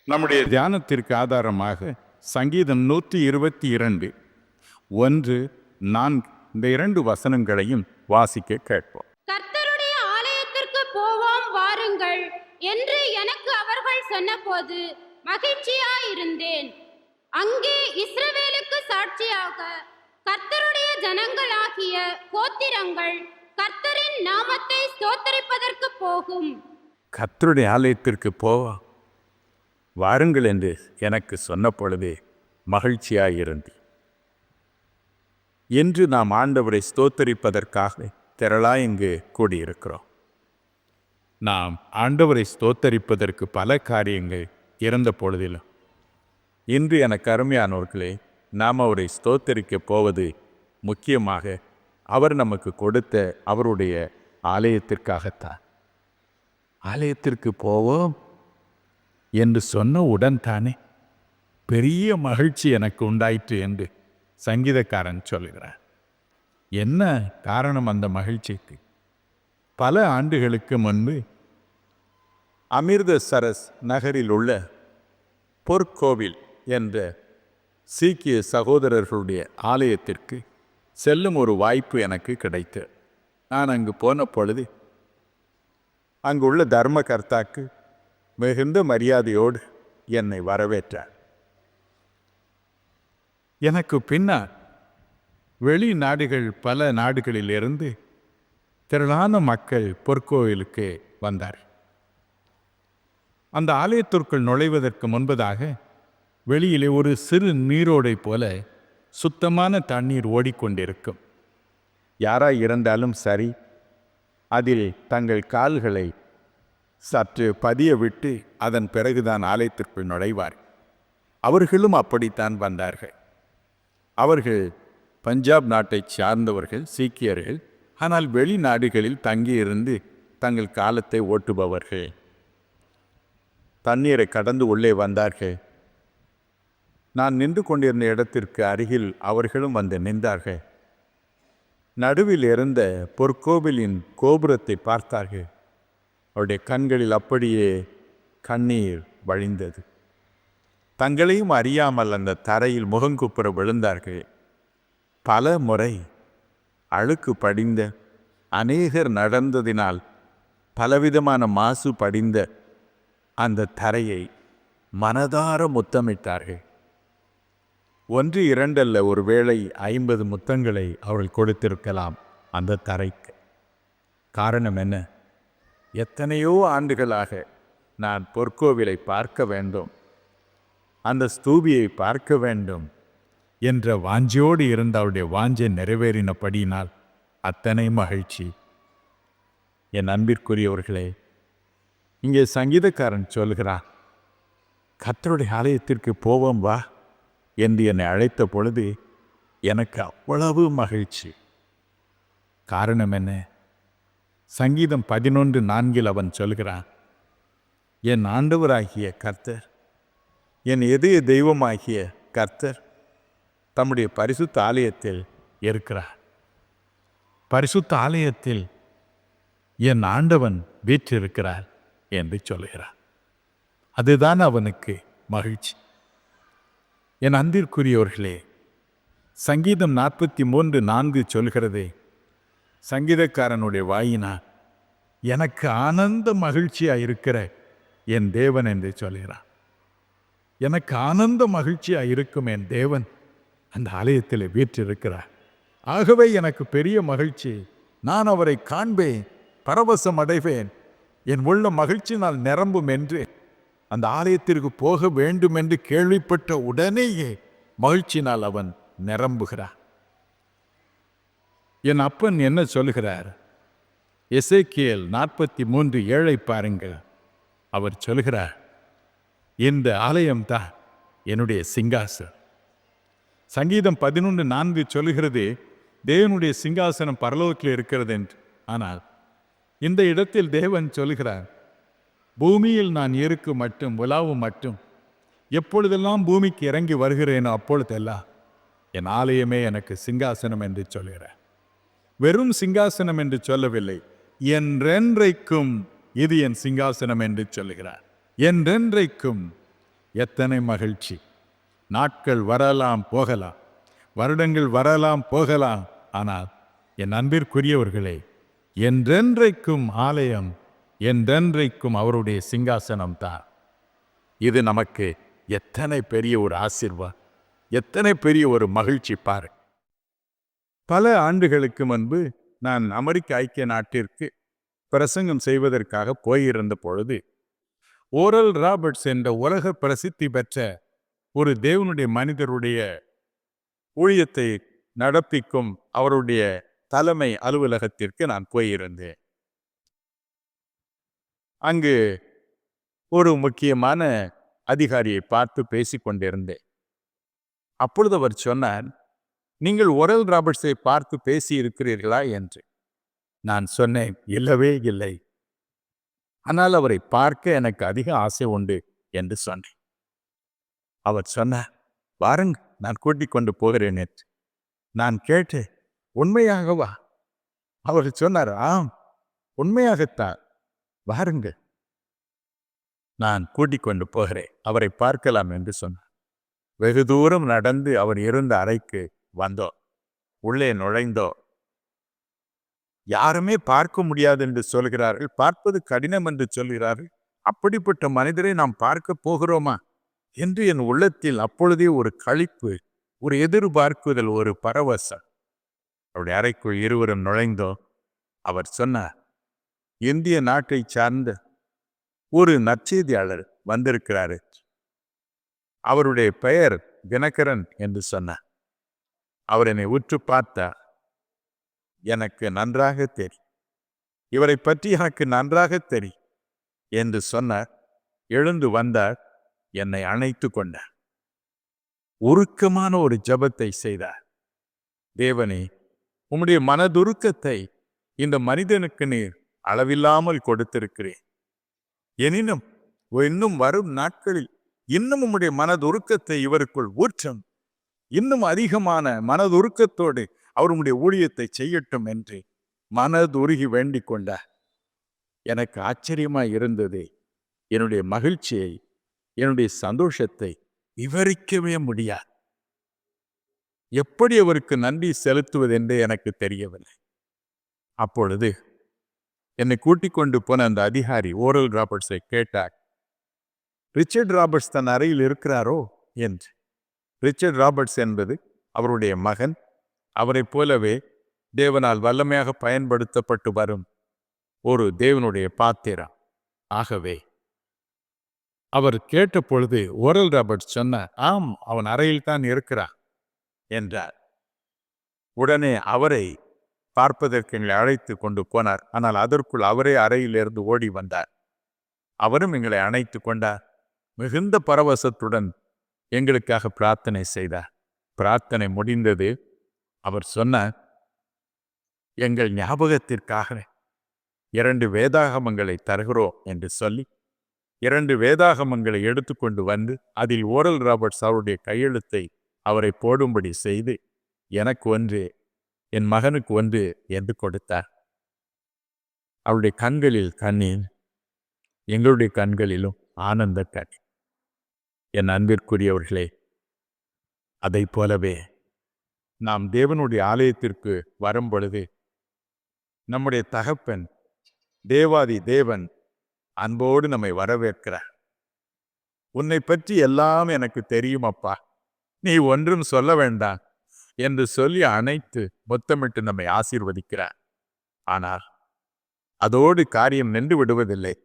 நம்முடைய தியானத்திற்கு ஆதாரமாக சங்கீதம் 122 1, 4 இந்த 2 வசனங்களையும் வாசிக்க கேட்போம். கர்த்தருடைய ஆலயத்திற்கு போவோம் வாருங்கள் என்று எனக்கு அவர்கள் சொன்னபோது மகிழ்ச்சியாயிருந்தேன். அங்கே இஸ்ரவேலுக்கு சாட்சியாக கர்த்தருடைய ஜனங்களாகிய கோத்திரங்கள் கர்த்தரின் நாமத்தை ஸ்தோத்தரிப்பதற்கு போகும். கர்த்தருடைய ஆலயத்திற்கு போவோம் வாருங்கள் என்று எனக்கு சொன்ன பொழுதே மகிழ்ச்சியாயிருந்து என்று நாம் ஆண்டவரை ஸ்தோத்தரிப்பதற்காக திரளாய் இங்கு கூடியிருக்கிறோம். நாம் ஆண்டவரை ஸ்தோத்தரிப்பதற்கு பல காரியங்கள் இருந்த பொழுதிலும் இன்று எனக்கு அருமையானவர்களே, நாம் அவரை ஸ்தோத்தரிக்க போவது முக்கியமாக அவர் நமக்கு கொடுத்த அவருடைய ஆலயத்திற்காகத்தான். ஆலயத்திற்கு போவோம் என்று சொன்ன உடன் தானே பெரிய மகிழ்ச்சி எனக்கு உண்டாயிற்று என்று சங்கீதக்காரன் சொல்கிறார். என்ன காரணம் அந்த மகிழ்ச்சிக்கு? பல ஆண்டுகளுக்கு முன்பு அமிர்தசரஸ் நகரில் உள்ள பொற்கோவில் என்ற சீக்கிய சகோதரர்களுடைய ஆலயத்திற்கு செல்லும் ஒரு வாய்ப்பு எனக்கு கிடைத்தது. நான் அங்கு போன பொழுது அங்குள்ள தர்மகர்த்தாக்கு மிகுந்த மரியாதையோடு என்னை வரவேற்றார். எனக்கு பின்னால் வெளிநாடுகள் பல நாடுகளிலிருந்து திரளான மக்கள் பொற்கோவிலுக்கு வந்தார். அந்த ஆலயத்திற்குள் நுழைவதற்கு முன்பதாக வெளியிலே ஒரு சிறு நீரோடை போல சுத்தமான தண்ணீர் ஓடிக்கொண்டிருக்கும். யாராய் இருந்தாலும் சரி, அதில் தங்கள் கால்களை சற்று பதிய விட்டு அதன் பிறகுதான் ஆலயத்திற்குள் நுழைவார். அவர்களும் அப்படித்தான் வந்தார்கள். அவர்கள் பஞ்சாப் நாட்டைச் சார்ந்தவர்கள், சீக்கியர்கள். ஆனால் வெளிநாடுகளில் தங்கியிருந்து தங்கள் காலத்தை ஓட்டுபவர்கள். தண்ணீரை கடந்து உள்ளே வந்தார்கள். நான் நின்று கொண்டிருந்த இடத்திற்கு அருகில் அவர்களும் வந்து நின்றார்கள். நடுவில் இருந்த பொற்கோவிலின் கோபுரத்தை பார்த்தார்கள். அவருடைய கண்களில் அப்படியே கண்ணீர் வழிந்தது. தங்களையும் அறியாமல் அந்த தரையில் முகங்குப்புற விழுந்தார்கள். பல முறை அழுக்கு படிந்த, அநேகர் நடந்ததினால் பலவிதமான மாசு படிந்த அந்த தரையை மனதார முத்தமிட்டார்கள். 1, 2 அல்ல, ஒருவேளை 50 முத்தங்களை அவர்கள் கொடுத்திருக்கலாம் அந்த தரைக்கு. காரணம் என்ன? எத்தனையோ ஆண்டுகளாக நான் பொற்கோவிலை பார்க்க வேண்டும், அந்த ஸ்தூபியை பார்க்க வேண்டும் என்ற வாஞ்சையோடு இருந்த அவருடைய வாஞ்சை நிறைவேறினபடியினால் அத்தனை மகிழ்ச்சி. என் அன்பிற்குரியவர்களே, இங்கே சங்கீதக்காரன் சொல்கிறான், கர்த்தருடைய ஆலயத்திற்கு போவோம் வா என்று என்னை அழைத்த பொழுது எனக்கு அவ்வளவு மகிழ்ச்சி. காரணம் என்ன? சங்கீதம் 11:4 அவன் சொல்கிறான், என் ஆண்டவராகிய கர்த்தர், என் இதய தெய்வமாகிய கர்த்தர் தம்முடைய பரிசுத்த ஆலயத்தில் இருக்கிறார். பரிசுத்த ஆலயத்தில் என் ஆண்டவன் வீற்றிருக்கிறார் என்று சொல்கிறார். அதுதான் அவனுக்கு மகிழ்ச்சி. என் அன்பிற்குரியவர்களே, சங்கீதம் 43:4 சொல்கிறதே, சங்கீதக்காரனுடைய வாயினால் எனக்கு ஆனந்த மகிழ்ச்சியாக இருக்கிற என் தேவன் என்று சொல்கிறான். எனக்கு ஆனந்த மகிழ்ச்சியாக இருக்கும் என் தேவன் அந்த ஆலயத்தில் வீற்றிருக்கிறார். ஆகவே எனக்கு பெரிய மகிழ்ச்சி. நான் அவரை காண்பேன், பரவசம் அடைவேன், என் உள்ள மகிழ்ச்சினால் நிரம்பும் என்று அந்த ஆலயத்திற்கு போக வேண்டும் என்று கேள்விப்பட்ட உடனேயே மகிழ்ச்சினால் அவன் நிரம்புகிறார். என் அப்பன் என்ன சொல்கிறார்? எசேக்கியேல் 43:7 பாருங்கள். அவர் சொல்கிறார், இந்த ஆலயம்தான் என்னுடைய சிங்காசனம். சங்கீதம் 11:4 சொல்கிறது, தேவனுடைய சிங்காசனம் பரலோகத்தில் இருக்கிறது என்று. ஆனால் இந்த இடத்தில் தேவன் சொல்கிறார், பூமியில் நான் இருக்கும் மட்டும், உலாவும் மட்டும், எப்பொழுதெல்லாம் பூமிக்கு இறங்கி வருகிறேனோ அப்பொழுதெல்லாம் என் ஆலயமே எனக்கு சிங்காசனம் என்று சொல்கிறார். வெறும் சிங்காசனம் என்று சொல்லவில்லை, என்றென்றைக்கும் இது என் சிங்காசனம் என்று சொல்கிறார். என்றென்றைக்கும் எத்தனை மகிழ்ச்சி! நாட்கள் வரலாம் போகலாம், வருடங்கள் வரலாம் போகலாம், ஆனால் என் அன்பிற்குரியவர்களே, என்றென்றைக்கும் ஆலயம், என்றென்றைக்கும் அவருடைய சிங்காசனம் தான். இது நமக்கு எத்தனை பெரிய ஒரு ஆசீர்வாதம், எத்தனை பெரிய ஒரு மகிழ்ச்சி பாரு. பல ஆண்டுகளுக்கு முன்பு நான் அமெரிக்க ஐக்கிய நாட்டிற்கு பிரசங்கம் செய்வதற்காக போயிருந்த பொழுது, ஓரல் ராபர்ட்ஸ் என்ற உலக பிரசித்தி பெற்ற ஒரு தேவனுடைய மனிதருடைய ஊழியத்தை நடப்பிக்கும் அவருடைய தலைமை அலுவலகத்திற்கு நான் போயிருந்தேன். அங்கு ஒரு முக்கியமான அதிகாரியை பார்த்து பேசிக் கொண்டிருந்தேன். அப்பொழுது அவர் சொன்னார், நீங்கள் ஓரல் ராபர்ட்ஸை பார்த்து பேசி இருக்கிறீர்களா என்று. நான் சொன்னேன், இல்லவே இல்லை, ஆனால் அவரை பார்க்க எனக்கு அதிக ஆசை உண்டு என்று சொன்னேன். அவர் சொன்னார், வாருங்க, நான் கூட்டிக் கொண்டு போகிறேன் என்று. நான் கேட்டேன், உண்மையாகவா? அவர் சொன்னார், ஆம், உண்மையாகத்தான், வாருங்கள், நான் கூட்டிக் கொண்டு போகிறேன், அவரை பார்க்கலாம் என்று சொன்னார். வெகு தூரம் நடந்து அவர் இருந்த அறைக்கு வந்தோம். உள்ளே நுழைந்தோம். யாருமே பார்க்க முடியாது என்று சொல்கிறார்கள், பார்ப்பது கடினம் என்று சொல்கிறார்கள். அப்படிப்பட்ட மனிதரை நாம் பார்க்க போகிறோமா என்று என் உள்ளத்தில் அப்பொழுதே ஒரு களிப்பு, ஒரு எதிர்பார்க்குதல், ஒரு பரவசம். அவருடைய அறைக்குள் இருவரும் நுழைந்தோம். அவர் சொன்னார், இந்திய நாட்டை சார்ந்த ஒரு நற்செய்தியாளர் வந்திருக்கிறாரு, அவருடைய பெயர் தினகரன் என்று சொன்னார். அவர் என்னை உற்று பார்த்தார். எனக்கு நன்றாக தெரியும், இவரை பற்றி எனக்கு நன்றாக தெரியும் என்று சொன்னார். எழுந்து வந்தார், என்னை அணைத்து கொண்டார். உருக்கமான ஒரு ஜெபத்தை செய்தார். தேவனே, உம்முடைய மனதுருக்கத்தை இந்த மனிதனுக்கு நீர் அளவில்லாமல் கொடுத்திருக்கிறேன். எனினும் இன்னும் வரும் நாட்களில் இன்னும் உம்முடைய மனதுருக்கத்தை இவருக்குள் ஊற்றும், இன்னும் அதிகமான மனதுருக்கத்தோடு அவர் உம்முடைய ஊழியத்தை செய்யட்டும் என்று மனதுருகி வேண்டிக் கொண்டார். எனக்கு ஆச்சரியமாய் இருந்தது. என்னுடைய மகிழ்ச்சியை, என்னுடைய சந்தோஷத்தை விவரிக்கவே முடியாது. எப்படி அவருக்கு நன்றி செலுத்துவது என்று எனக்கு தெரியவில்லை. அப்பொழுது என்னை கூட்டிக் கொண்டு போன அந்த அதிகாரி ஓரல் ராபர்ட்ஸை கேட்டார், ரிச்சர்ட் ராபர்ட்ஸ் தன் அறையில் இருக்கிறாரோ என்று. ரிச்சர்ட் ராபர்ட்ஸ் என்பது அவருடைய மகன். அவரைப் போலவே தேவனால் வல்லமையாக பயன்படுத்தப்பட்டு வரும் ஒரு தேவனுடைய பாத்திரம். ஆகவே அவர் கேட்ட பொழுது ஓரல் ராபர்ட்ஸ் சொன்னார், ஆம், அவன் அறையில் தான் இருக்கிறான் என்றார். உடனே அவரை பார்ப்பதற்கு எங்களை அழைத்து கொண்டு போனார். ஆனால் அதற்குள் அவரே அறையிலிருந்து ஓடி வந்தார். அவரும் எங்களை அணைத்து கொண்டார். மிகுந்த பரவசத்துடன் எங்களுக்காக பிரார்த்தனை செய்தார். பிரார்த்தனை முடிந்தது. அவர் சொன்னார், எங்கள் ஞாபகத்திற்காக 2 வேதாகமங்களை தருகிறோம் என்று சொல்லி 2 வேதாகமங்களை எடுத்துக்கொண்டு வந்து அதில் ஓரல் ராபர்ட்ஸ் அவருடைய கையெழுத்தை அவரை போடும்படி செய்து எனக்கு 1, என் மகனுக்கு 1 என்று கொடுத்தார். அவருடைய கண்களில் கண்ணீர், எங்களுடைய கண்களிலும் ஆனந்த கண்ணீர். என் அன்பிற்குரியவர்களே, அதை போலவே நாம் தேவனுடைய ஆலயத்திற்கு வரும் பொழுது நம்முடைய தகப்பன் தேவாதி தேவன் அன்போடு நம்மை வரவேற்கிறார். உன்னை பற்றி எல்லாம் எனக்கு தெரியும் அப்பா, நீ ஒன்றும் சொல்ல வேண்டாம் என்று சொல்லி அணைத்து முத்தமிட்டு நம்மை ஆசீர்வதிக்கிறார். ஆனால் அதோடு காரியம் நின்று விடுவதில்லை.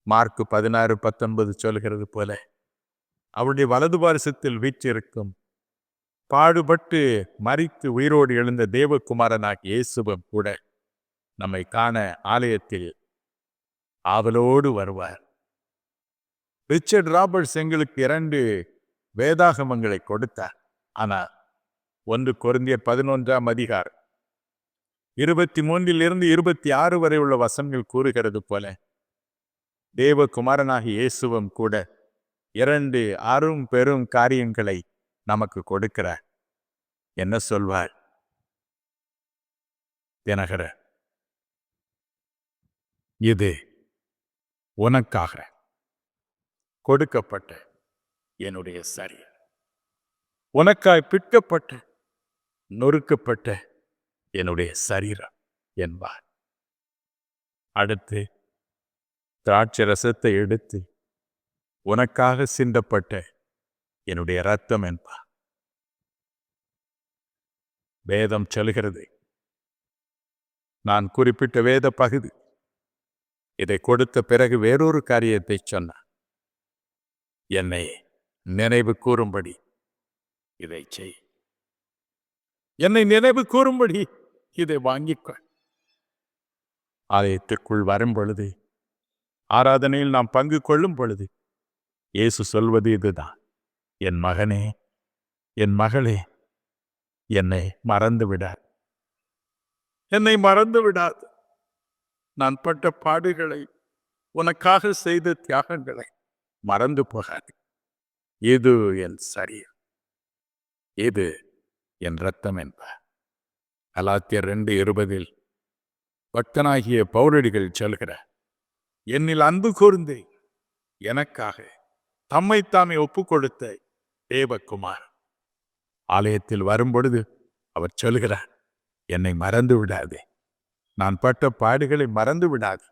மார்க்கு 16:19 சொல்கிறது போல, அவருடைய வலது பாரிசத்தில் வீற்றிருக்கும் பாடுபட்டு மரித்து உயிரோடு எழுந்த தேவகுமாரனாகிய இயேசுவும் கூட நம்மை காண ஆலயத்தில் ஆவலோடு வருவார். ரிச்சர்ட் ராபர்ட்ஸ் எங்களுக்கு 2 வேதாகமங்களை கொடுத்தார். ஆனால் 1 கொரிந்தியர் 11ஆம் அதிகாரம் 23 26 வரை உள்ள வசனங்கள் கூறுகிறது போல, தேவகுமாரனாகிய இயேசுவும் கூட 2 அரும் பெரும் காரியங்களை நமக்கு கொடுக்கிறார். என்ன சொல்வார்? தினகர, இது உனக்காக கொடுக்கப்பட்ட என்னுடைய சரீரம், உனக்காய் பிற்கப்பட்ட நொறுக்கப்பட்ட என்னுடைய சரீரம் என்பார். அடுத்து திராட்சை ரசத்தை எடுத்து உனக்காக சிந்தப்பட்ட என்னுடைய இரத்தம் என்பார். வேதம் சொல்கிறது, நான் குறிப்பிட்ட வேத பகுதி இதை கொடுத்த பிறகு வேறொரு காரியத்தை சொன்னார். என்னை நினைவு கூறும்படி இதை செய். என்னை நினைவு கூறும்படி இதை வாங்கிக்கொள். ஆலயத்திற்குள் வரும் பொழுது, ஆராதனையில் நாம் பங்கு கொள்ளும் பொழுது இயேசு சொல்வது இதுதான், என் மகனே, என் மகளே, என்னை மறந்து விடாது, என்னை மறந்து விடாது. நான் பட்ட பாடுகளை, உனக்காக செய்த தியாகங்களை மறந்து போகாது. இது என் சரீரம், இது என் இரத்தம் என்பார். கலாத்தியர் 2:20 பக்தனாகிய பவுலடிகள் சொல்கிறார், என்னில் அன்பு கூர்ந்து எனக்காக தம்மைத்தாமே ஒப்பு கொடுத்த தேவகுமார். ஆலயத்தில் வரும்பொழுது அவர் சொல்கிறார், என்னை மறந்து விடாதே, நான் பட்ட பாடுகளை மறந்து விடாதே,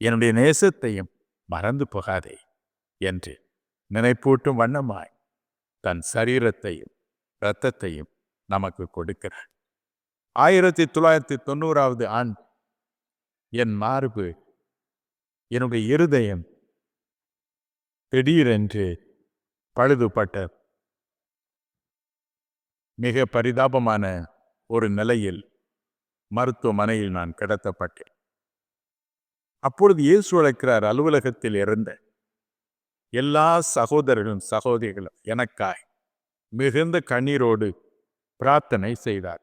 என்னுடைய நேசத்தையும் மறந்து போகாதே என்று நினைப்பூட்டும் வண்ணமாய் தன் சரீரத்தையும் இரத்தத்தையும் நமக்கு கொடுக்கிறார். 1990 ஆண்டு என் மார்பு, என்னுடைய இருதயம் திடீரென்று பழுதுபட்ட மிக பரிதாபமான ஒரு நிலையில் மருத்துவமனையில் நான் கிடத்தப்பட்டேன். அப்பொழுது இயேசு அழைக்கிறார், அலுவலகத்தில் இருந்த எல்லா சகோதரர்களும் சகோதரிகளும் எனக்காய் மிகுந்த கண்ணீரோடு பிரார்த்தனை செய்தார்.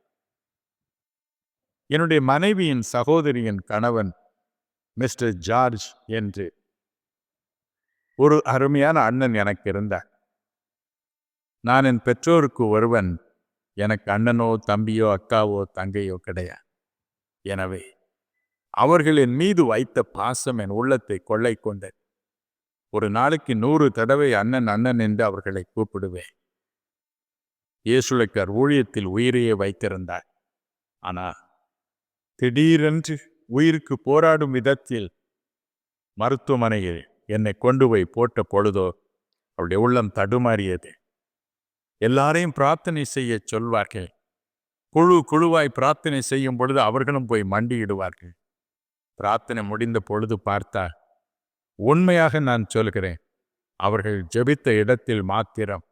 என்னுடைய மனைவியின் சகோதரியின் கணவன் மிஸ்டர் ஜார்ஜ் என்று ஒரு அருமையான அண்ணன் எனக்கு இருந்தார். நான் என் பெற்றோருக்கு ஒருவன், எனக்கு அண்ணனோ தம்பியோ அக்காவோ தங்கையோ கிடையாது. எனவே அவர்கள் என் மீது வைத்த பாசம் என் உள்ளத்தை கொள்ளை கொண்டது. ஒரு நாளைக்கு 100 தடவை அண்ணன் அண்ணன் என்று அவர்களை கூப்பிடுவேன். இயேசுவுக்கார் ஊழியத்தில் உயிரையே வைத்திருந்தார். ஆனால் திடீரென்று உயிருக்கு போராடும் விதத்தில் மருத்துவமனையில் என்னை கொண்டு போய் போட்ட பொழுதோ அவருடைய உள்ளம் தடுமாறியது. எல்லாரையும் பிரார்த்தனை செய்ய சொல்வார்கள். குழுவாய் பிரார்த்தனை செய்யும் பொழுது அவர்களும் போய் மண்டியிடுவார்கள். பிரார்த்தனை முடிந்த பொழுது பார்த்தா, உண்மையாக நான் சொல்கிறேன், அவர்கள் ஜெபித்த இடத்தில் மாத்திரம்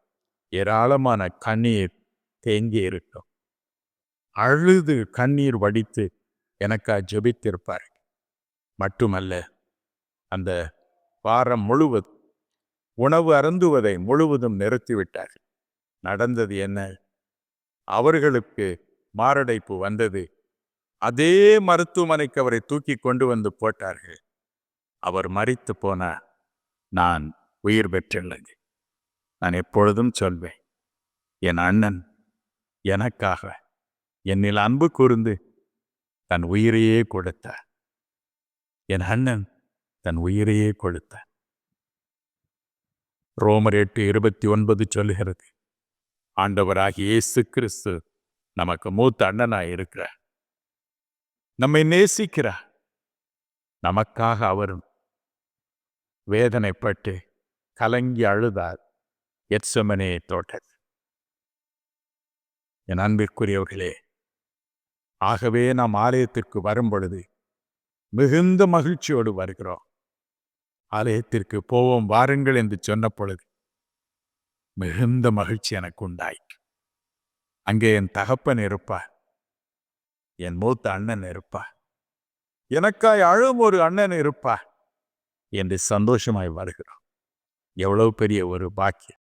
ஏராளமான கண்ணீர் தேங்கி இருக்கும். அழுது கண்ணீர் வடித்து எனக்காக ஜெபித்திருப்பார்கள். மட்டுமல்ல, அந்த வாரம் முழுவதும் உணவு அருந்துவதை முழுவதும் நிறுத்திவிட்டார்கள். நடந்தது என்ன? அவர்களுக்கு மாரடைப்பு வந்தது. அதே மருத்துவமனைக்கு அவரை தூக்கி கொண்டு வந்து போட்டார்கள். அவர் மரித்து போனார். நான் உயிர் பெற்றுள்ளது. நான் எப்பொழுதும் சொல்வேன், என் அண்ணன் எனக்காக என்னில் அன்பு கூர்ந்து தன் உயிரையே கொடுத்தார். என் அண்ணன் தன் உயிரையே கொடுத்தார். ரோமர் 8:29 சொல்லுகிறது, ஆண்டவராகிய இயேசு கிறிஸ்து நமக்கு மூத்த அண்ணனாய் இருக்கிறார். நம்மை நேசிக்கிறார். நமக்காக அவரும் வேதனைப்பட்டு கலங்கி அழுதார் கெத்செமனே தோட்டத்தில். என் அன்பிற்குரியவர்களே, ஆகவே நாம் ஆலயத்திற்கு வரும் பொழுது மிகுந்த மகிழ்ச்சியோடு வருகிறோம். ஆலயத்திற்கு போவோம் வாருங்கள் என்று சொன்ன பொழுது மிகுந்த மகிழ்ச்சி எனக்கு உண்டாயிற்று. அங்கே என் தகப்பன் இருப்பார், என் மூத்த அண்ணன் இருப்பார், எனக்காய் அழும் ஒரு அண்ணன் இருப்பார் என்று சந்தோஷமாய் வருகிறோம். எவ்வளவு பெரிய ஒரு பாக்கியம்.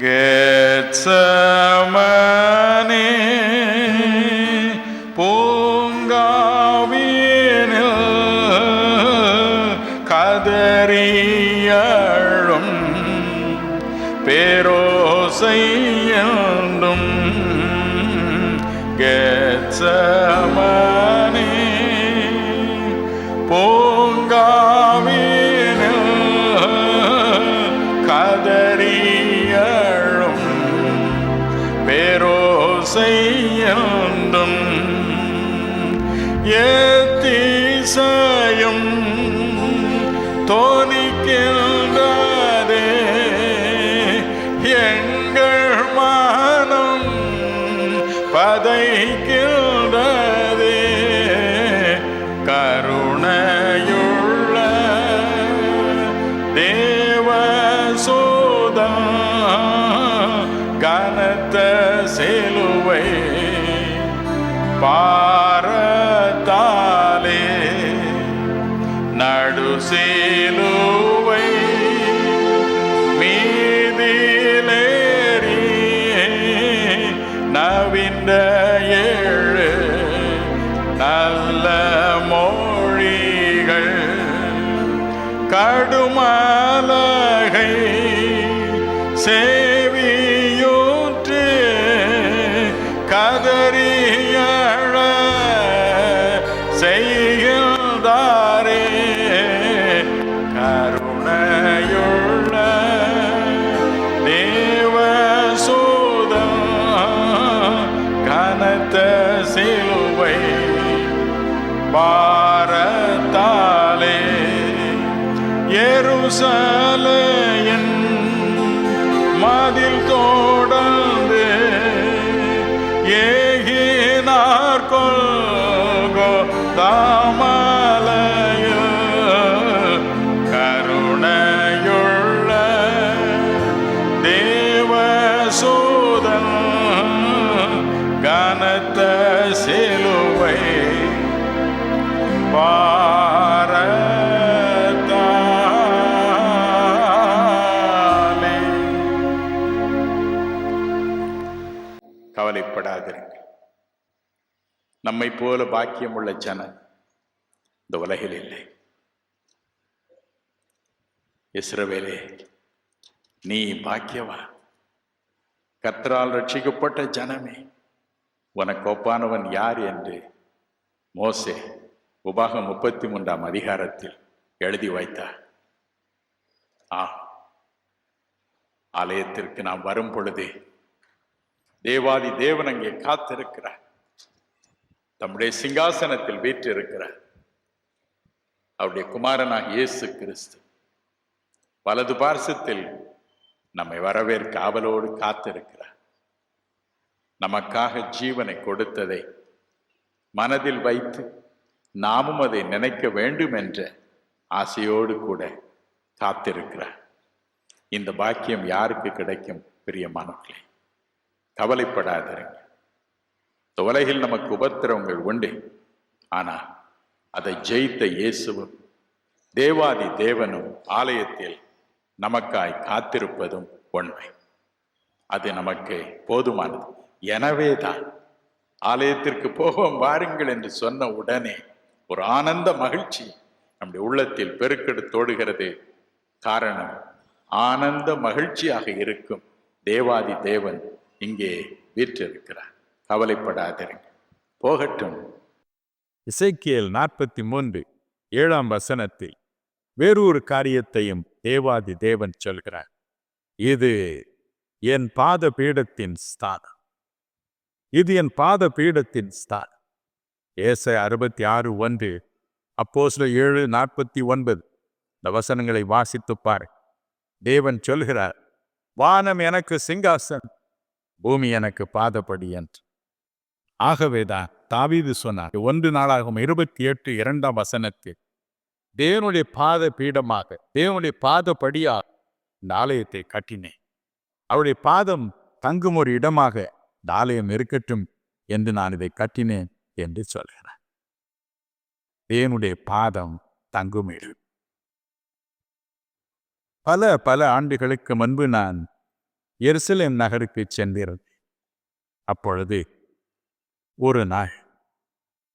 கெத்செமனே பூங்காவினில் கதறியழும் பேரோசையந்தும் கெத்செமனே பூங்காவினில் என்றும் ஏத்திசையும் தோணிக்கின்றதே எங்கள் மனம் பதைக்கின்றதே கருணையுள்ள தேவசூதா கனத்த சிலுவை பாரத்தாலே நடு சிலுவை மீதிலேறி நவிந்த ஏழு நல்ல மொழிகள் கடுமலகை சேவியூற்று கதறியழ செய்தாரே கருணையுள்ள தேவசூதா கனத்த சிலுவை பாரத்தாலே எருசலேமின் மதில் தோடந்து ஏகினார் கொல்கொதாமலையில் கருணையுள்ள தேவசூதன் கனத்த சிலுவை பாரத்தாலே. கவலைப்படாதிருங்கள். நம்மை போல பாக்கியம் உள்ள ஜனம் இந்த உலகில் இல்லை. இஸ்ரவேலே, நீ பாக்கியவா. கர்த்தரால் ரட்சிக்கப்பட்ட ஜனமே, உனக்கு ஒப்பானவன் யார் என்று மோசே உபாகம் 33 அதிகாரத்தில் எழுதி வைத்தார். ஆலயத்திற்கு நாம் வரும் பொழுதே தேவாதி தேவன் அங்கே காத்திருக்கிறார். தம்முடைய சிங்காசனத்தில் வீற்றிருக்கிறார். அவருடைய குமாரனாக இயேசு கிறிஸ்து வலது பார்சத்தில் நம்மை வரவேற்க ஆவலோடு காத்திருக்கிறார். நமக்காக ஜீவனை கொடுத்ததை மனதில் வைத்து நாமும் அதை நினைக்க வேண்டும் என்ற ஆசையோடு கூட காத்திருக்கிறார். இந்த பாக்கியம் யாருக்கு கிடைக்கும்? பிரியமானவர்களே, கவலைப்படாதிருங்க. இந்த உலகில் நமக்கு உபத்திரவங்கள் உண்டு. ஆனால் அதை ஜெயித்த இயேசுவும் தேவாதி தேவனும் ஆலயத்தில் நமக்காய் காத்திருப்பதும் உண்மை. அது நமக்கு போதுமானது. எனவே தான் ஆலயத்திற்கு போவோம் வாருங்கள் என்று சொன்ன உடனே ஒரு ஆனந்த மகிழ்ச்சி நம்முடைய உள்ளத்தில் பெருக்கெடுத்தோடுகிறது. காரணம், ஆனந்த மகிழ்ச்சியாக இருக்கும் தேவாதி தேவன் இங்கே வீற்றிருக்கிறார். கவலைப்படாதிருங்க, போகட்டும். எசேக்கியேல் 43:7 வேறொரு காரியத்தையும் தேவாதி தேவன் சொல்கிறார். இது என் பாத பீடத்தின் ஸ்தானம். இது என் பாத பீடத்தின் ஸ்தானம். ஏசாயா 66:1, அப்போஸ்தலர் 7:49 இந்த வசனங்களை வாசித்து பாரு. தேவன் சொல்கிறார், வானம் எனக்கு சிங்காசனம், பூமி எனக்கு பாதப்படி என்று. ஆகவேதான் தாவீது சொன்னார் 1 நாளாகமம் 28:2 தேவனுடைய பாத பீடமாக, தேவனுடைய பாதப்படியாக இந்த ஆலயத்தை கட்டினேன். அவருடைய பாதம் தங்கும் ஒரு இடமாக இந்த ஆலயம் இருக்கட்டும் என்று நான் இதை கட்டினேன் என்று சொல்கிறார். தேவனுடைய பாதம் தங்கும் இடம். பல ஆண்டுகளுக்கு முன்பு நான் எருசலேம் நகருக்கு சென்றிருந்தேன். அப்பொழுது ஒரு நாள்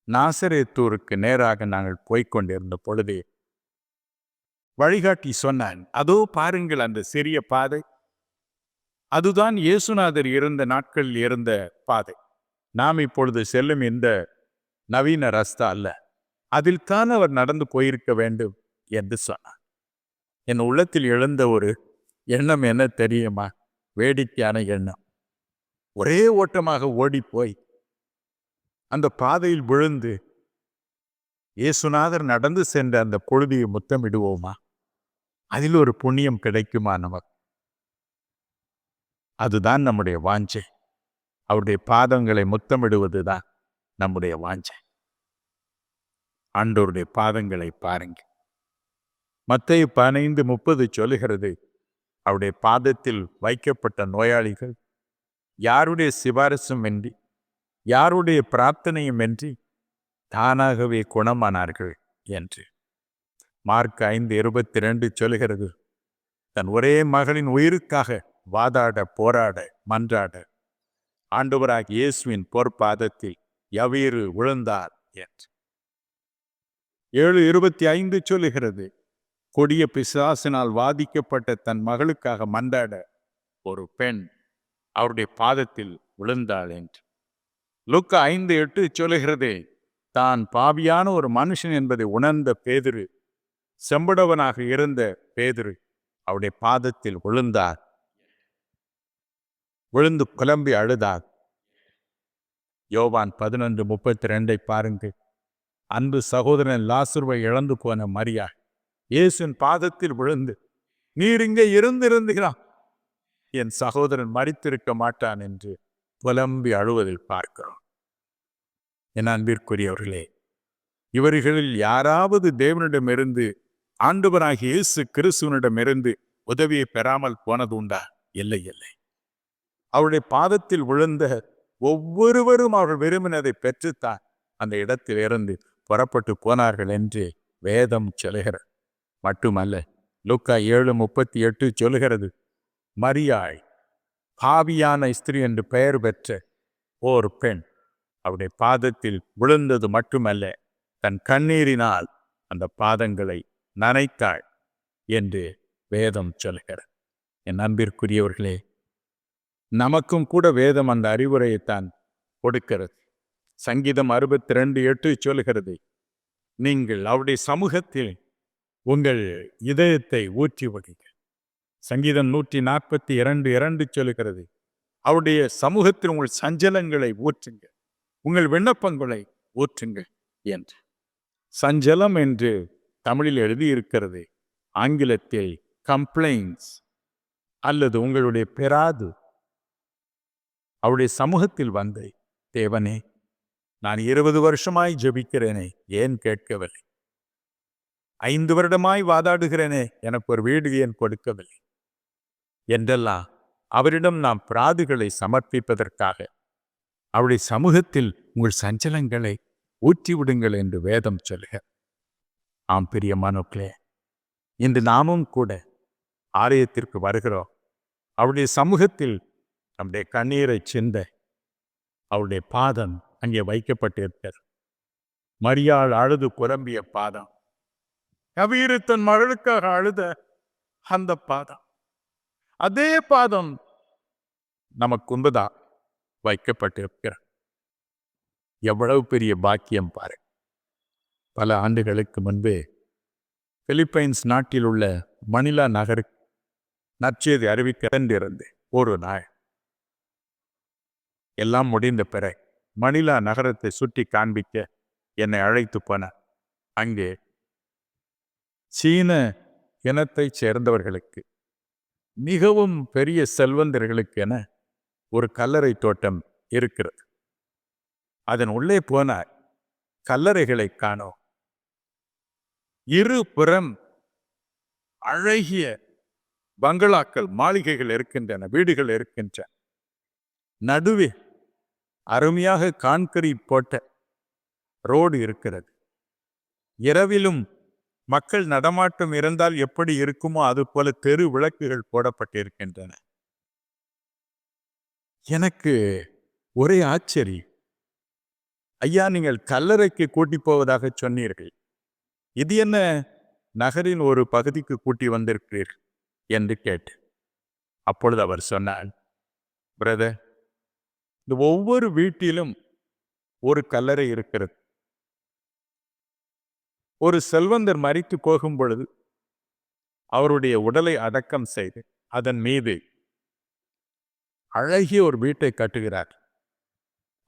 நாசரேத்தூருக்கு நேராக நாங்கள் போய்கொண்டிருந்த பொழுது வழிகாட்டி சொன்னான், அதோ பாருங்கள் அந்த சிறிய பாதை, அதுதான் இயேசுநாதர் இருந்த நாட்களில் இருந்த பாதை. நாம் இப்பொழுது செல்லும் இந்த நவீன ரஸ்தா அல்ல, அதில் தான் அவர் நடந்து போயிருக்க வேண்டும் என்று சொன்னார். என் உள்ளத்தில் எழுந்த ஒரு எண்ணம் என்ன தெரியுமா? வேடிக்கையான எண்ணம். ஒரே ஓட்டமாக ஓடிப்போய் அந்த பாதையில் விழுந்து இயேசுநாதர் நடந்து சென்ற அந்த பொழுதியை முத்தமிடுவோமா? அதில் ஒரு புண்ணியம் கிடைக்குமா நமக்கு? அதுதான் நம்முடைய வாஞ்சை. அவருடைய பாதங்களை முத்தமிடுவதுதான் நம்முடைய வாஞ்சை. ஆண்டவருடைய பாதங்களை பாருங்க. மத்தேயு 15:30 சொல்லுகிறது, அவருடைய பாதத்தில் வைக்கப்பட்ட நோயாளிகள் யாருடைய சிபாரிசும் இன்றி, யாருடைய பிரார்த்தனையும் இன்றி தானாகவே குணமானார்கள் என்று. மார்க் 5:22 சொல்லுகிறது, தன் ஒரே மகளின் உயிருக்காக வாதாட, போராட, மன்றாட ஆண்டவராகிய இயேசுவின் பொற்பாதத்தில் யவீரு விழுந்தார் என்று. 7:25 சொல்லுகிறது, கொடிய பிசாசினால் வாதிக்கப்பட்ட தன் மகளுக்காக மன்றாட ஒரு பெண் அவருடைய பாதத்தில் விழுந்தாள் என்று. லூக்கா 5:8 சொல்லுகிறது, தான் பாவியான ஒரு மனுஷன் என்பதை உணர்ந்த பேதுரு, செம்படவனாக இருந்த பேதுரு அவருடைய பாதத்தில் விழுந்தார், விழுந்து புலம்பி அழுதார். யோவான் 11:32 பாருங்கள். அன்பு சகோதரன் லாசருவை இழந்து போன மரியா இயேசுவின் பாதத்தில் விழுந்து, நீர் இங்கே இருந்திருந்தீர்களா, என் சகோதரன் மரித்திருக்க மாட்டான் என்று புலம்பி அழுவதில் பார்க்கிறோம். என் அன்பிற்குரியவர்களே, இவர்களில் யாராவது தேவனிடமிருந்து, ஆண்டவராகிய இயேசு கிறிஸ்துவனிடமிருந்து உதவியை பெறாமல் போனது உண்டா? இல்லை, இல்லை. அவருடைய பாதத்தில் விழுந்த ஒவ்வொருவரும் அவர்கள் விரும்பினதை பெற்றுத்தான் அந்த இடத்தில் இருந்து புறப்பட்டு போனார்கள் என்று வேதம் சொல்லுகிறது. மட்டுமல்ல, லூக்கா 7:38 சொல்லுகிறது, மரியாள் பாவியான ஸ்திரீ என்று பெயர் பெற்ற ஓர் பெண் அவருடைய பாதத்தில் விழுந்தது மட்டுமல்ல, தன் கண்ணீரினால் அந்த பாதங்களை நனைத்தாள் என்று வேதம் சொல்கிறது. என் அன்பிற்குரியவர்களே, நமக்கும் கூட வேதம் அந்த அறிவுரையைத்தான் கொடுக்கிறது. சங்கீதம் 62:8 சொல்கிறது, நீங்கள் அவருடைய சமூகத்தில் உங்கள் இதயத்தை ஊற்றி விடுங்க. சங்கீதம் 142:2 சொல்லுகிறது, அவருடைய சமூகத்தில் உங்கள் சஞ்சலங்களை ஊற்றுங்க, உங்கள் விண்ணப்பங்களை ஊற்றுங்கள் என்று. சஞ்சலம் என்று தமிழில் எழுதியிருக்கிறது, ஆங்கிலத்தில் கம்ப்ளைண்ட்ஸ் அல்லது உங்களுடைய பெறாது. அவருடைய சமூகத்தில் வந்து, தேவனே, நான் 20 வருஷமாய் ஜெபிக்கிறேனே, ஏன் கேட்கவில்லை? 5 வருடமாய் வாதாடுகிறேனே, எனக்கு ஒரு வீடு ஏன் கொடுக்கவில்லை என்றெல்லாம் அவரிடம் நாம் பிராதுகளை சமர்ப்பிப்பதற்காக அவருடைய சமூகத்தில் உங்கள் சஞ்சலங்களை ஊற்றிவிடுங்கள் என்று வேதம் சொல்லுக. ஆம் பிரியமானவர்களே, இன்று நாமும் கூட ஆலயத்திற்கு வருகிறோம். அவருடைய சமூகத்தில் நம்முடைய கண்ணீரை சிந்த அவருடைய பாதம் அங்கே வைக்கப்பட்டிருக்கிறது. மரியாள் அழுது புலம்பிய பாதம், யவீரு தன் மகளுக்காக அழுத அந்த பாதம், அதே பாதம் நமக்கு முன்பதாக வைக்கப்பட்டிருக்கிறது. எவ்வளவு பெரிய பாக்கியம் பாரு. பல ஆண்டுகளுக்கு முன்பு பிலிப்பைன்ஸ் நாட்டில் உள்ள மணிலா நகருக்கு நற்செய்தி அறிவிக்க சென்றிருந்தேன். ஒரு நாள் எல்லாம் முடிந்த பிறகு மணிலா நகரத்தை சுற்றி காண்பிக்க என்னை அழைத்து போனார். அங்கே சீன இனத்தைச் சேர்ந்தவர்களுக்கு, மிகவும் பெரிய செல்வந்தர்களுக்கு என ஒரு கல்லறை தோட்டம் இருக்கிறது. அதன் உள்ளே போனார். கல்லறைகளை காணோம். இருபுறம் அழகிய பங்களாக்கள், மாளிகைகள் இருக்கின்றன, வீடுகள் இருக்கின்றன. நடுவே அருமையாக கான்கிரீட் போட்ட ரோடு இருக்கிறது. இரவிலும் மக்கள் நடமாட்டம் இருந்தால் எப்படி இருக்குமோ அது போல தெரு விளக்குகள் போடப்பட்டிருக்கின்றன. எனக்கு ஒரே ஆச்சரியம். ஐயா, நீங்கள் கல்லறைக்கு கூட்டி போவதாக சொன்னீர்கள், இது என்ன நகரின் ஒரு பகுதிக்கு கூட்டி வந்திருக்கிறீர்கள் என்று கேட்டு, அப்பொழுது அவர் சொன்னார், பிரதர், இந்த ஒவ்வொரு வீட்டிலும் ஒரு கல்லறை இருக்கிறது. ஒரு செல்வந்தர் மரித்து போகும் பொழுது அவருடைய உடலை அடக்கம் செய்து அதன் மீது அழகிய ஒரு வீட்டை கட்டுகிறார்.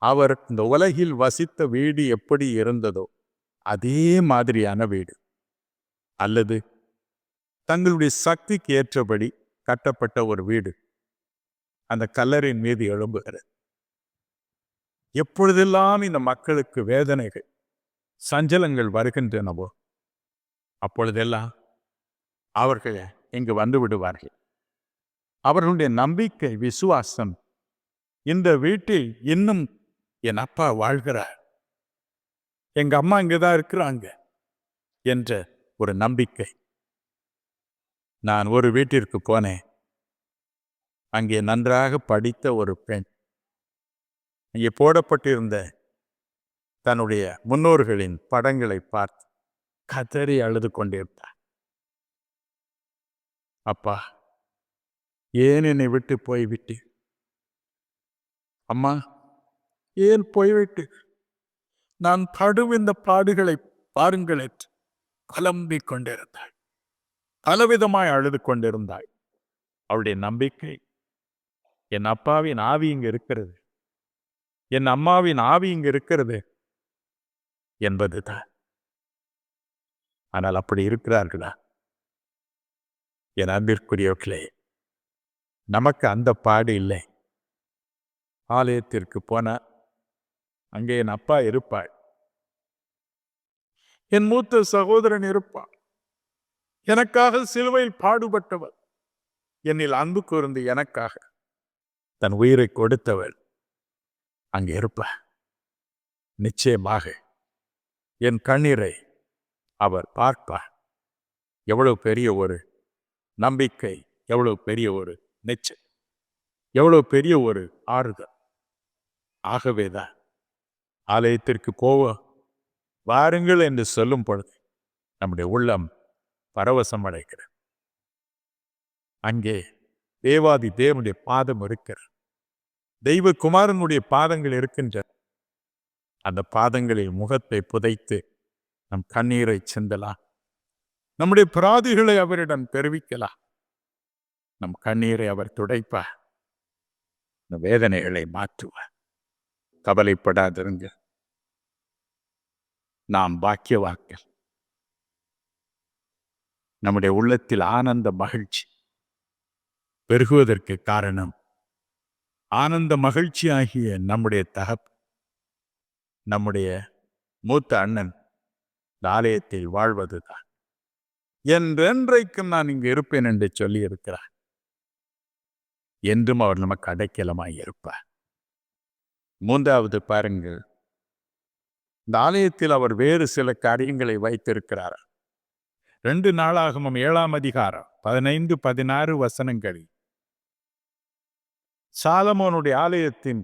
அவர் இந்த உலகில் வசித்த வீடு எப்படி இருந்ததோ அதே மாதிரியான வீடு, அல்லது தங்களுடைய சக்திக்கு ஏற்றபடி கட்டப்பட்ட ஒரு வீடு அந்த கல்லறையின் மீது எழும்புகிறது. எப்பொழுதெல்லாம் இந்த மக்களுக்கு வேதனைகள், சஞ்சலங்கள் வருகின்றனவோ அப்பொழுதெல்லாம் அவர்கள் இங்கு வந்து விடுவார்கள். அவர்களுடைய நம்பிக்கை, விசுவாசம், இந்த வீட்டில் இன்னும் என் அப்பா வாழ்கிறார், எங்க அம்மா இங்கதான் இருக்கிறாங்க என்ற ஒரு நம்பிக்கை. நான் ஒரு வீட்டிற்கு போனேன். அங்கே நன்றாக படித்த ஒரு பெண் அங்கே போடப்பட்டிருந்த தன்னுடைய முன்னோர்களின் படங்களை பார்த்து கதறி அழுது கொண்டிருந்தார். அப்பா, ஏன் என்னை விட்டு போய்விட்டு? அம்மா, ஏன் போய்விட்டு? நான் படும் இந்த பாடுகளை பாருங்களே. கலம்பிக் கொண்டிருந்தாள், பலவிதமாய் அழுது கொண்டிருந்தாள். அவளுடைய நம்பிக்கை, என் அப்பாவின் ஆவி இங்கு இருக்கிறது, என் அம்மாவின் ஆவி இங்கு இருக்கிறது என்பதுதான். ஆனால் அப்படி இருக்கிறார்களா? என் அன்பிற்குரியவர்களே, நமக்கு அந்த பாடு இல்லை. ஆலயத்திற்கு போன அங்கே என் அப்பா இருப்பாள், என் மூத்த சகோதரன் இருப்பாள், எனக்காக சிலுவையில் பாடுபட்டவர், என்னில் அன்பு கூர்ந்து எனக்காக தன் உயிரை கொடுத்தவள் அங்கே இருப்பார். நிச்சயமாக என் கண்ணீரை அவர் பார்ப்பார். எவ்வளவு பெரிய ஒரு நம்பிக்கை, எவ்வளவு பெரிய ஒரு நிச்சயம், எவ்வளவு பெரிய ஒரு ஆறுதல். ஆகவேதான் ஆலயத்திற்கு வாருங்கள் என்று சொல்லும் பொழுது நம்முடைய உள்ளம் பரவசம் அடைகிறது. அங்கே தேவாதி தேவனுடைய பாதம் இருக்கிறது, தெய்வ குமாரனுடைய பாதங்கள் இருக்கின்றன. அந்த பாதங்களில் முகத்தை புதைத்து நம் கண்ணீரை சிந்தலாம், நம்முடைய பிராதிகளை அவரிடம் தெரிவிக்கலாம், நம் கண்ணீரை அவர் துடைப்பார், இந்த வேதனைகளை மாற்றுவார். கவலைப்படாதிருங்க, நாம் பாக்கியவான்கள். நம்முடைய உள்ளத்தில் ஆனந்த மகிழ்ச்சி பெருகுவதற்கு காரணம் ஆனந்த மகிழ்ச்சி ஆகிய நம்முடைய நம்முடைய மூத்த அண்ணன் இந்த ஆலயத்தில் வாழ்வதுதான். என்றென்றைக்கும் நான் இங்கு இருப்பேன் என்று சொல்லி இருக்கிறார். என்றும் அவர் நமக்கு அடைக்கலமாய் இருப்பார். மூன்றாவது பாருங்கள், இந்த ஆலயத்தில் அவர் வேறு சில காரியங்களை வைத்திருக்கிறார். 2 நாளாகமம் 7ஆம் அதிகாரம் 15-16 வசனங்களில் சாலமோனுடைய ஆலயத்தின்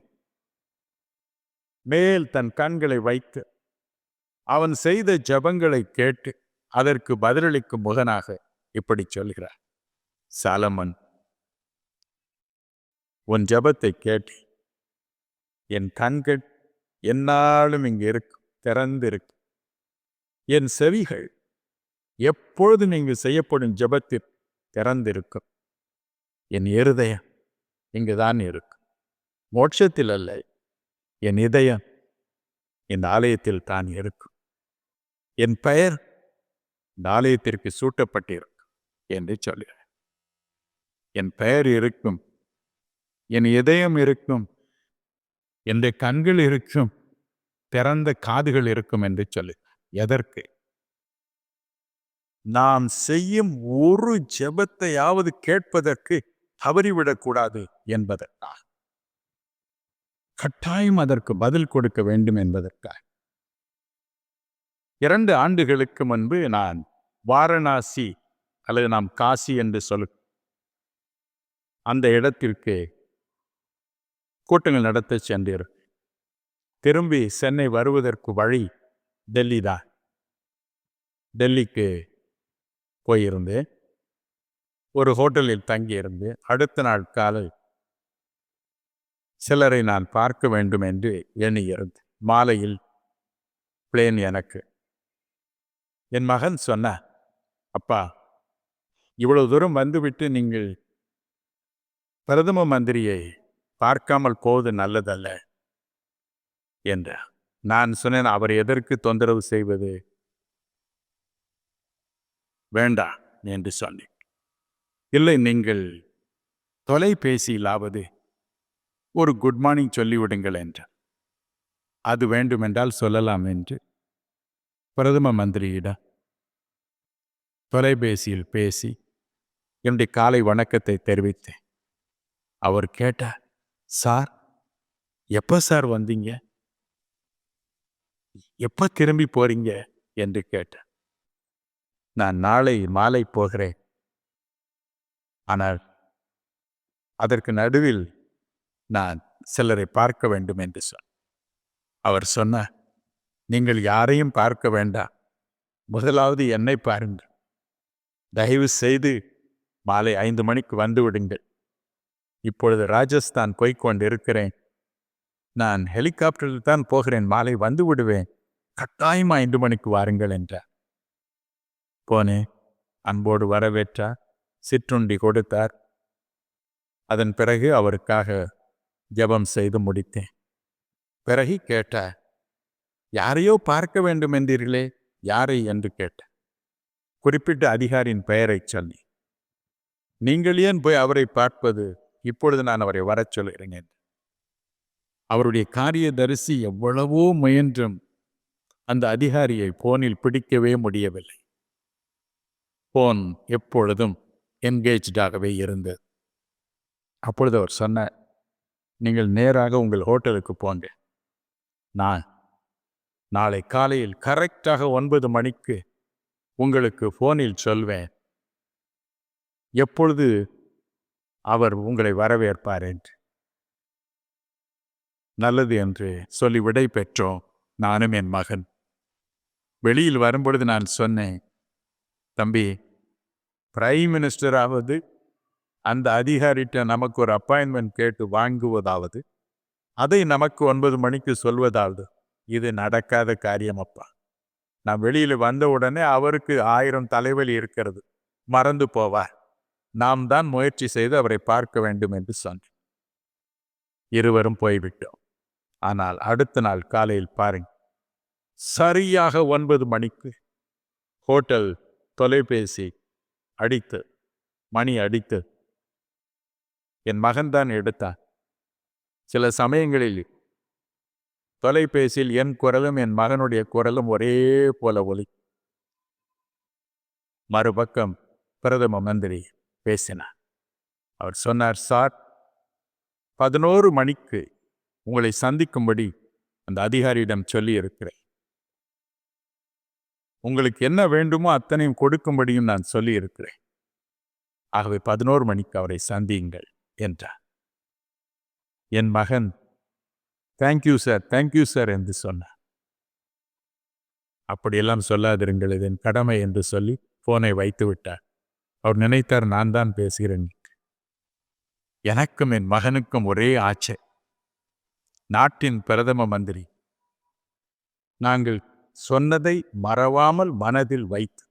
மேல் தன் கண்களை வைத்து அவன் செய்த ஜெபங்களை கேட்டு அதற்கு பதிலளிக்கும் முகனாக இப்படி சொல்கிறார். சாலமன், உன் ஜெபத்தை கேட்டு என் கண்கள் எந்நாளும் இங்கு இருக்கும், திறந்திருக்கும். என் செவிகள் எப்பொழுது நீங்கள் செய்யப்படும் ஜெபத்தில் திறந்திருக்கும். என் இருதயம் இங்குதான் இருக்கும், மோட்சத்தில் அல்ல. என் இதயம் இந்த ஆலயத்தில் தான் இருக்கும். என் பெயர் இந்த ஆலயத்திற்கு சூட்டப்பட்டிருக்கும் என்று சொல்கிறார். என் பெயர் இருக்கும், என் இதயம் இருக்கும், என் கண்கள் இருக்கும், திறந்த காதுகள் இருக்கும் என்று சொல்லு. எதற்கு? நாம் செய்யும் ஒரு ஜெபத்தையாவது கேட்பதற்கு தவறிவிடக்கூடாது என்பதற்காக, கட்டாயம் அதற்கு பதில் கொடுக்க வேண்டும் என்பதற்காக. 2 ஆண்டுகளுக்கு முன்பு நான் வாரணாசி அல்லது நாம் காசி என்று அந்த இடத்திற்கு கூட்டங்கள் நடத்த சென்றேன். திரும்பி சென்னை வருவதற்கு வழி டெல்லி தான். டெல்லிக்கு போயிருந்தேன். ஒரு ஹோட்டலில் தங்கியிருந்து அடுத்த நாள் காலை சிலரை நான் பார்க்க வேண்டும் என்று எண்ணியிருந்தேன். மாலையில் பிளேன் எனக்கு. என் மகன் சொன்னார், அப்பா, இவ்வளவு தூரம் வந்துவிட்டு நீங்கள் பிரதம மந்திரியை பார்க்காமல் போவது நல்லதல்ல. என்றார். நான் சொன்னேன், அவர் எதற்கு தொந்தரவு செய்வது? வேண்டாம் என்று சொன்னேன். இல்லை, நீங்கள் தொலைபேசியிலாவது ஒரு குட் மார்னிங் சொல்லிவிடுங்கள் என்றார். அது வேண்டுமென்றால் சொல்லலாம் என்று பிரதம மந்திரியிடம் தொலைபேசியில் பேசி என்னுடைய காலை வணக்கத்தை தெரிவித்தேன். அவர் கேட்டார், சார் எப்போ சார் வந்தீங்க, எப்போ திரும்பி போறீங்க என்று கேட்டார். நான் நாளை மாலை போகிறேன், ஆனால் அதற்கு நடுவில் நான் சிலரை பார்க்க வேண்டும் என்று சொன்னார். அவர் சொன்னார், நீங்கள் யாரையும் பார்க்க வேண்டாம், முதலாவது என்னை பாருங்கள், தயவு செய்து மாலை 5 மணிக்கு வந்து விடுங்கள். இப்பொழுது ராஜஸ்தான் போய்கொண்டிருக்கிறேன், நான் ஹெலிகாப்டரில் தான் போகிறேன், மாலை வந்து விடுவேன், கட்டாயம் 5 மணிக்கு வாருங்கள் என்றார். போனேன், அன்போடு வரவேற்றார், சிற்றுண்டி கொடுத்தார். அதன் பிறகு அவருக்காக ஜெபம் செய்து முடித்தேன். பிறகு கேட்டார், யாரையோ பார்க்க வேண்டும் என்றீர்களே, யாரை என்று கேட்டார். குறிப்பிட்ட அதிகாரியின் பெயரை சொல்லி, நீங்கள் ஏன் போய் அவரை பார்ப்பது, இப்பொழுது நான் அவரை வரச் சொல்கிறேன். அவருடைய காரியதரிசி எவ்வளவோ முயன்றும் அந்த அதிகாரியை போனில் பிடிக்கவே முடியவில்லை. போன் எப்பொழுதும் என்கேஜாகவே இருந்தது. அப்பொழுது அவர் சொன்னார், நீங்கள் நேராக உங்கள் ஹோட்டலுக்கு போங்க, நான் நாளை காலையில் கரெக்டாக 9 மணிக்கு உங்களுக்கு போனில் சொல்வேன், எப்பொழுது அவர் உங்களை வரவேற்பார் என்று. நல்லது என்று சொல்லி விடை பெற்றோம். நானும் என் மகன் வெளியில் வரும்பொழுது நான் சொன்னேன், தம்பி, பிரைம் மினிஸ்டராவது அந்த அதிகாரிட்ட நமக்கு ஒரு அப்பாயின்மெண்ட் கேட்டு வாங்குவதாவது, அதை நமக்கு 9 மணிக்கு சொல்வதாவது, இது நடக்காத காரியம் அப்பா. நான் வெளியில் வந்த உடனே அவருக்கு 1000 தலைவலி இருக்கிறது, மறந்து போவார். நாம் தான் முயற்சி செய்து அவரை பார்க்க வேண்டும் என்று சொன்னேன். இருவரும் போய்விட்டோம். ஆனால் அடுத்த நாள் காலையில் பாருங்க, சரியாக 9 மணிக்கு ஹோட்டல் தொலைபேசி அடித்து, மணி அடித்து, என் மகன்தான் எடுத்தான். சில சமயங்களில் தொலைபேசியில் என் குரலும் என் மகனுடைய குரலும் ஒரே போல ஒலி. மறுபக்கம் பிரதம மந்திரி பேசினார். அவர் சொன்னார், சார் 11 மணிக்கு உங்களை சந்திக்கும்படி அந்த அதிகாரியிடம் சொல்லி இருக்கிறேன், உங்களுக்கு என்ன வேண்டுமோ அத்தனையும் கொடுக்கும்படியும் நான் சொல்லி இருக்கிறேன், ஆகவே 11 மணிக்கு அவரை சந்தியுங்கள் என்றார். என் மகன் தேங்க்யூ சார் என்று சொன்னார். அப்படியெல்லாம் சொல்லாதிருங்கள், இது என் கடமை என்று சொல்லி போனை வைத்து விட்டார். அவர் நினைத்தார், நான் தான் பேசுகிறேன். எனக்கும் என் மகனுக்கும் ஒரே ஆச்சை. நாட்டின் பிரதம மந்திரி நாங்கள் சொன்னதை மறவாமல் மனதில் வைத்து,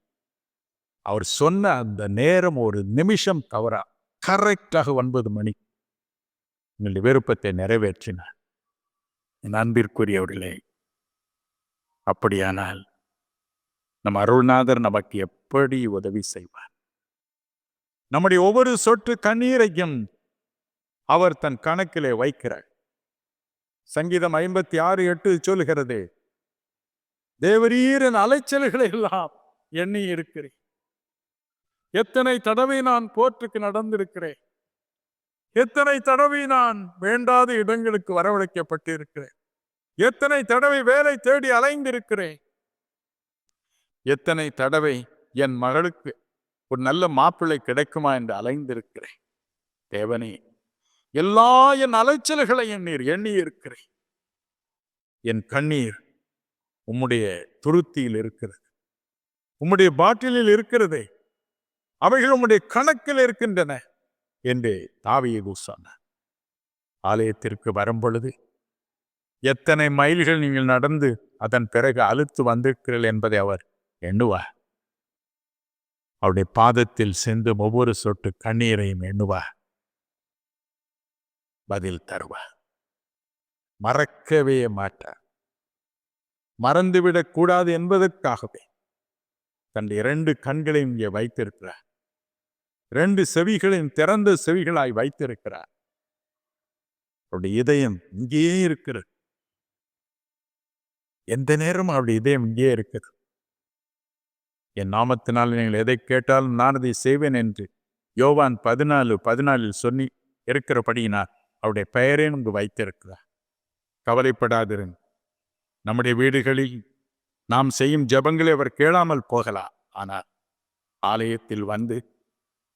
அவர் சொன்ன அந்த நேரம் ஒரு நிமிஷம் தவறா கரெக்டாக 9 மணி எங்களுடைய விருப்பத்தை நிறைவேற்றினார். என் அன்பிற்குரியவர்களே, அப்படியானால் நம் அருள்நாதர் நமக்கு எப்படி உதவி செய்வார்? நம்முடைய ஒவ்வொரு சொட்டு கண்ணீரையும் அவர் தன் கணக்கிலே வைக்கிறார். சங்கீதம் 56:8 சொல்கிறது, தேவரீரின் அலைச்சல்களை எல்லாம் எண்ணி இருக்கிறேன், எத்தனை தடவை நான் போற்றுக்கு நடந்திருக்கிறேன், எத்தனை தடவை நான் வேண்டாத இடங்களுக்கு வரவழைக்கப்பட்டிருக்கிறேன், எத்தனை தடவை வேலை தேடி அலைந்திருக்கிறேன், எத்தனை தடவை என் மகளுக்கு ஒரு நல்ல மாப்பிள்ளை கிடைக்குமா என்று அலைந்திருக்கிறேன். தேவனே, எல்லா என் அலைச்சல்களை எண்ணி இருக்கிறேன். என் கண்ணீர் உம்முடைய துருத்தியில் இருக்கிறது, உம்முடைய பாட்டிலில் இருக்கிறதே, அவைகள் உம்முடைய கணக்கில் இருக்கின்றன என்று தாவீது சொன்னார். ஆலயத்திற்கு வரும்பொழுது எத்தனை மைல்கள் நீங்கள் நடந்து அதன் பிறகு அழுத்து வந்திருக்கிறீர்கள் என்பதை அவர் எண்ணுவார். அவருடைய பாதத்தில் சென்று ஒவ்வொரு சொட்டு கண்ணீரையும் எண்ணுவார், பதில் தருவார், மறக்கவே மாட்டார். மறந்துவிடக் கூடாது என்பதற்காகவே தன் 2 கண்களையும் இங்கே வைத்திருக்கிறார். 2 செவிகளையும் திறந்த செவிகளாய் வைத்திருக்கிறார். அவருடைய இதயம் இங்கேயே இருக்கிறது. எந்த நேரம் அவருடைய இதயம் இங்கே இருக்கிறது. என் நாமத்தினால் நீங்கள் எதை கேட்டாலும் நான் அதை செய்வேன் என்று யோவான் 14:14 சொல்லி இருக்கிறபடியினால் அவருடைய பெயரே இங்கு வைத்திருக்கிறார். கவலைப்படாதிருங்க. நம்முடைய வீடுகளில் நாம் செய்யும் ஜெபங்களை அவர் கேளாமல் போகலாம். ஆனால் ஆலயத்தில் வந்து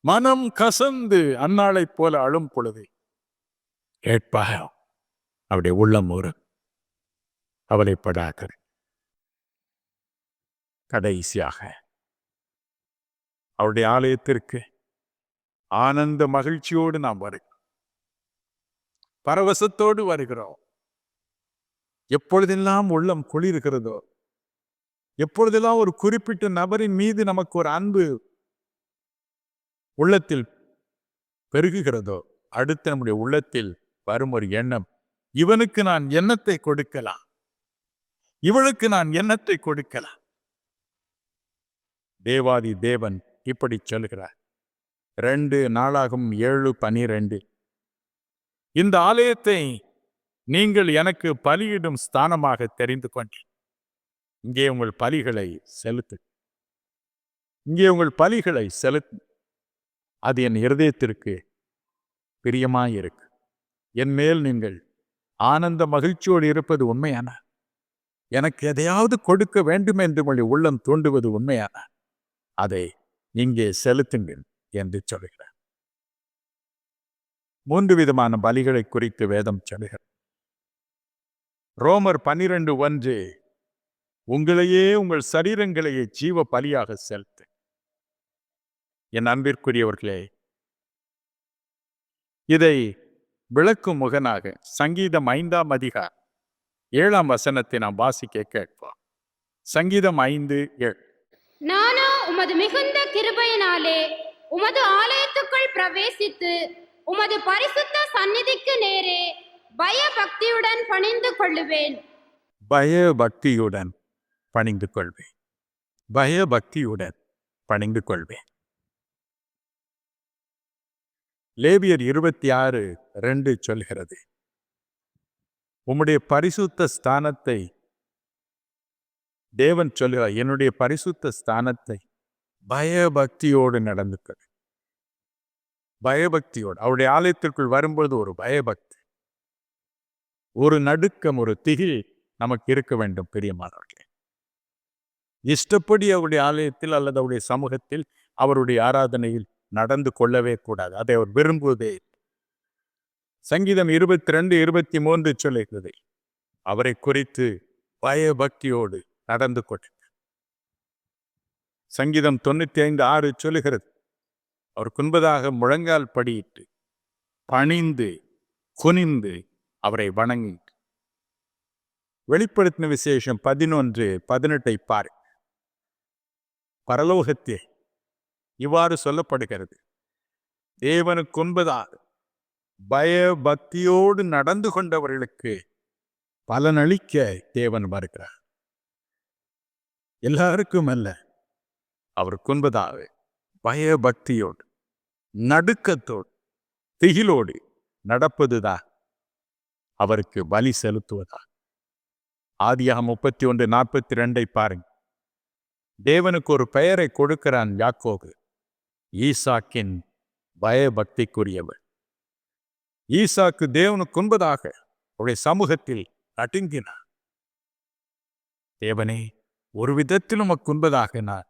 மனம் கசந்து அந்நாளைப் போல அழும் பொழுது கேட்பாக அவருடைய உள்ளம் ஒரு கவலைப்படாது. கடைசியாக அவருடைய ஆலயத்திற்கு ஆனந்த மகிழ்ச்சியோடு நாம் வருகிறோம். பரவசத்தோடு வருகிறோம். எப்பொழுதெல்லாம் உள்ளம் குளிர்கிறதோ, எப்பொழுதெல்லாம் ஒரு குறிப்பிட்ட நபரின் மீது நமக்கு ஒரு அன்பு உள்ளத்தில் பெருகுகிறதோ, அடுத்து நம்முடைய உள்ளத்தில் வரும் ஒரு எண்ணம், இவனுக்கு நான் எண்ணத்தை கொடுக்கலாம், இவளுக்கு நான் எண்ணத்தை கொடுக்கலாம். தேவாதி தேவன் இப்படி சொல்கிறார். 2 நாளாகும் 7:12 இந்த ஆலயத்தை நீங்கள் எனக்கு பலியிடும் ஸ்தானமாக தெரிந்து கொண்டேன். இங்கே உங்கள் பலிகளை செலுத்து. இங்கே உங்கள் பலிகளை செலுத்து. அது என் இருதயத்திற்கு பிரியமாயிருக்கு. என் மேல் நீங்கள் ஆனந்த மகிழ்ச்சியோடு இருப்பது உண்மையான, எனக்கு எதையாவது கொடுக்க வேண்டும் என்று உங்களுடைய உள்ளம் தூண்டுவது உண்மையான, அதை இங்கே செலுத்துங்கள் என்று சொல்கிறார். 3 விதமான பலிகளை குறித்து வேதம் சொல்கிறது. ரோமர் 12:1 உங்களையே உங்கள் சரீரங்களையே ஜீவ பலியாக செலுத்து. என் அன்பிற்குரியவர்களே, இதை விளக்கும் முகனாக சங்கீதம் 5:7 நாம் வாசிக்க கேட்போம். சங்கீதம் 5:7 நானோ உமது மிகுந்த கிருபையினாலே உமது ஆலயத்துக்குள் பிரவேசித்து உமது பரிசுத்த சந்நிதிக்கு நேரே பயபக்தியுடன் பணிந்து கொள்ளுவேன். பயபக்தியுடன் பணிந்து கொள்வேன். பயபக்தியுடன் பணிந்து கொள்வேன். லேவியர் 26:2 சொல்கிறது, உம்முடைய பரிசுத்த ஸ்தானத்தை தேவன் சொல்கிறார், என்னுடைய பரிசுத்த ஸ்தானத்தை பயபக்தியோடு நடந்து கொள். பயபக்தியோடு அவருடைய ஆலயத்திற்குள் வரும்பொழுது ஒரு பயபக்தி, ஒரு நடுக்கம், ஒரு திகில் நமக்கு இருக்க வேண்டும். பிரியமானவர்களே, இஷ்டப்படி அவருடைய ஆலயத்தில் அல்லது அவருடைய சமூகத்தில் அவருடைய ஆராதனையில் நடந்து கொள்ளவே கூடாது. அதை அவர் விரும்புவதே. சங்கீதம் 22:23 சொல்லுகிறது, அவரை குறித்து பயபக்தியோடு நடந்து கொண்டு. சங்கீதம் 95:6 சொல்லுகிறது, அவர் குன்பதாக முழங்கால் படியிட்டு பணிந்து குனிந்து அவரை வணங்கி. வெளிப்படுத்தின விசேஷம் 11:18 பாரு. பரலோகத்தே இவ்வாறு சொல்லப்படுகிறது, தேவனுக்கு முன்பதாக பயபக்தியோடு நடந்து கொண்டவர்களுக்கு பலனளிக்க தேவன் வருகிறார். எல்லாருக்கும் அல்ல, அவருக்கு முன்பதாக பயபக்தியோடு நடுக்கத்தோடு திகிலோடு நடப்பதுதான் அவருக்கு பலி செலுத்துவதா. ஆதியாகமம் 31:42 பாருங்க. தேவனுக்கு ஒரு பெயரை கொடுக்கிறான் யாக்கோபு, ஈசாக்கின் பயபக்திக்குரியவர். ஈசாக்கு தேவனுக்கு முன்பதாக அவருடைய சமூகத்தில் நடுங்கினார். தேவனே, ஒரு விதத்தில் உமக்கு முன்பதாக நான்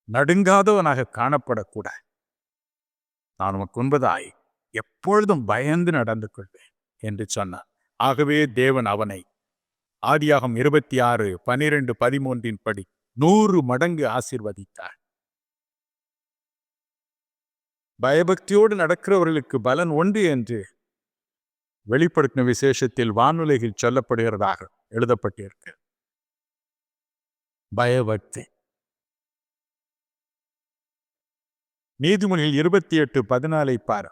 நடுங்காதவனாக காணப்படக்கூடாது. நான் உமக்கு முன்பதாய் எப்பொழுதும் பயந்து நடந்து கொள்வேன் என்று சொன்னார். ஆகவே தேவன் அவனை ஆதியாகமம் 26:12-13 படி 100 மடங்கு ஆசீர்வதித்தார். பயபக்தியோடு நடக்கிறவர்களுக்கு பலன் உண்டு என்று வெளிப்படுத்தின விசேஷத்தில் வானுலகில் சொல்லப்படுகிறதாக எழுதப்பட்டிருக்கு. பயபக்தி. நீதிமொழியில் 28:14 பாரு.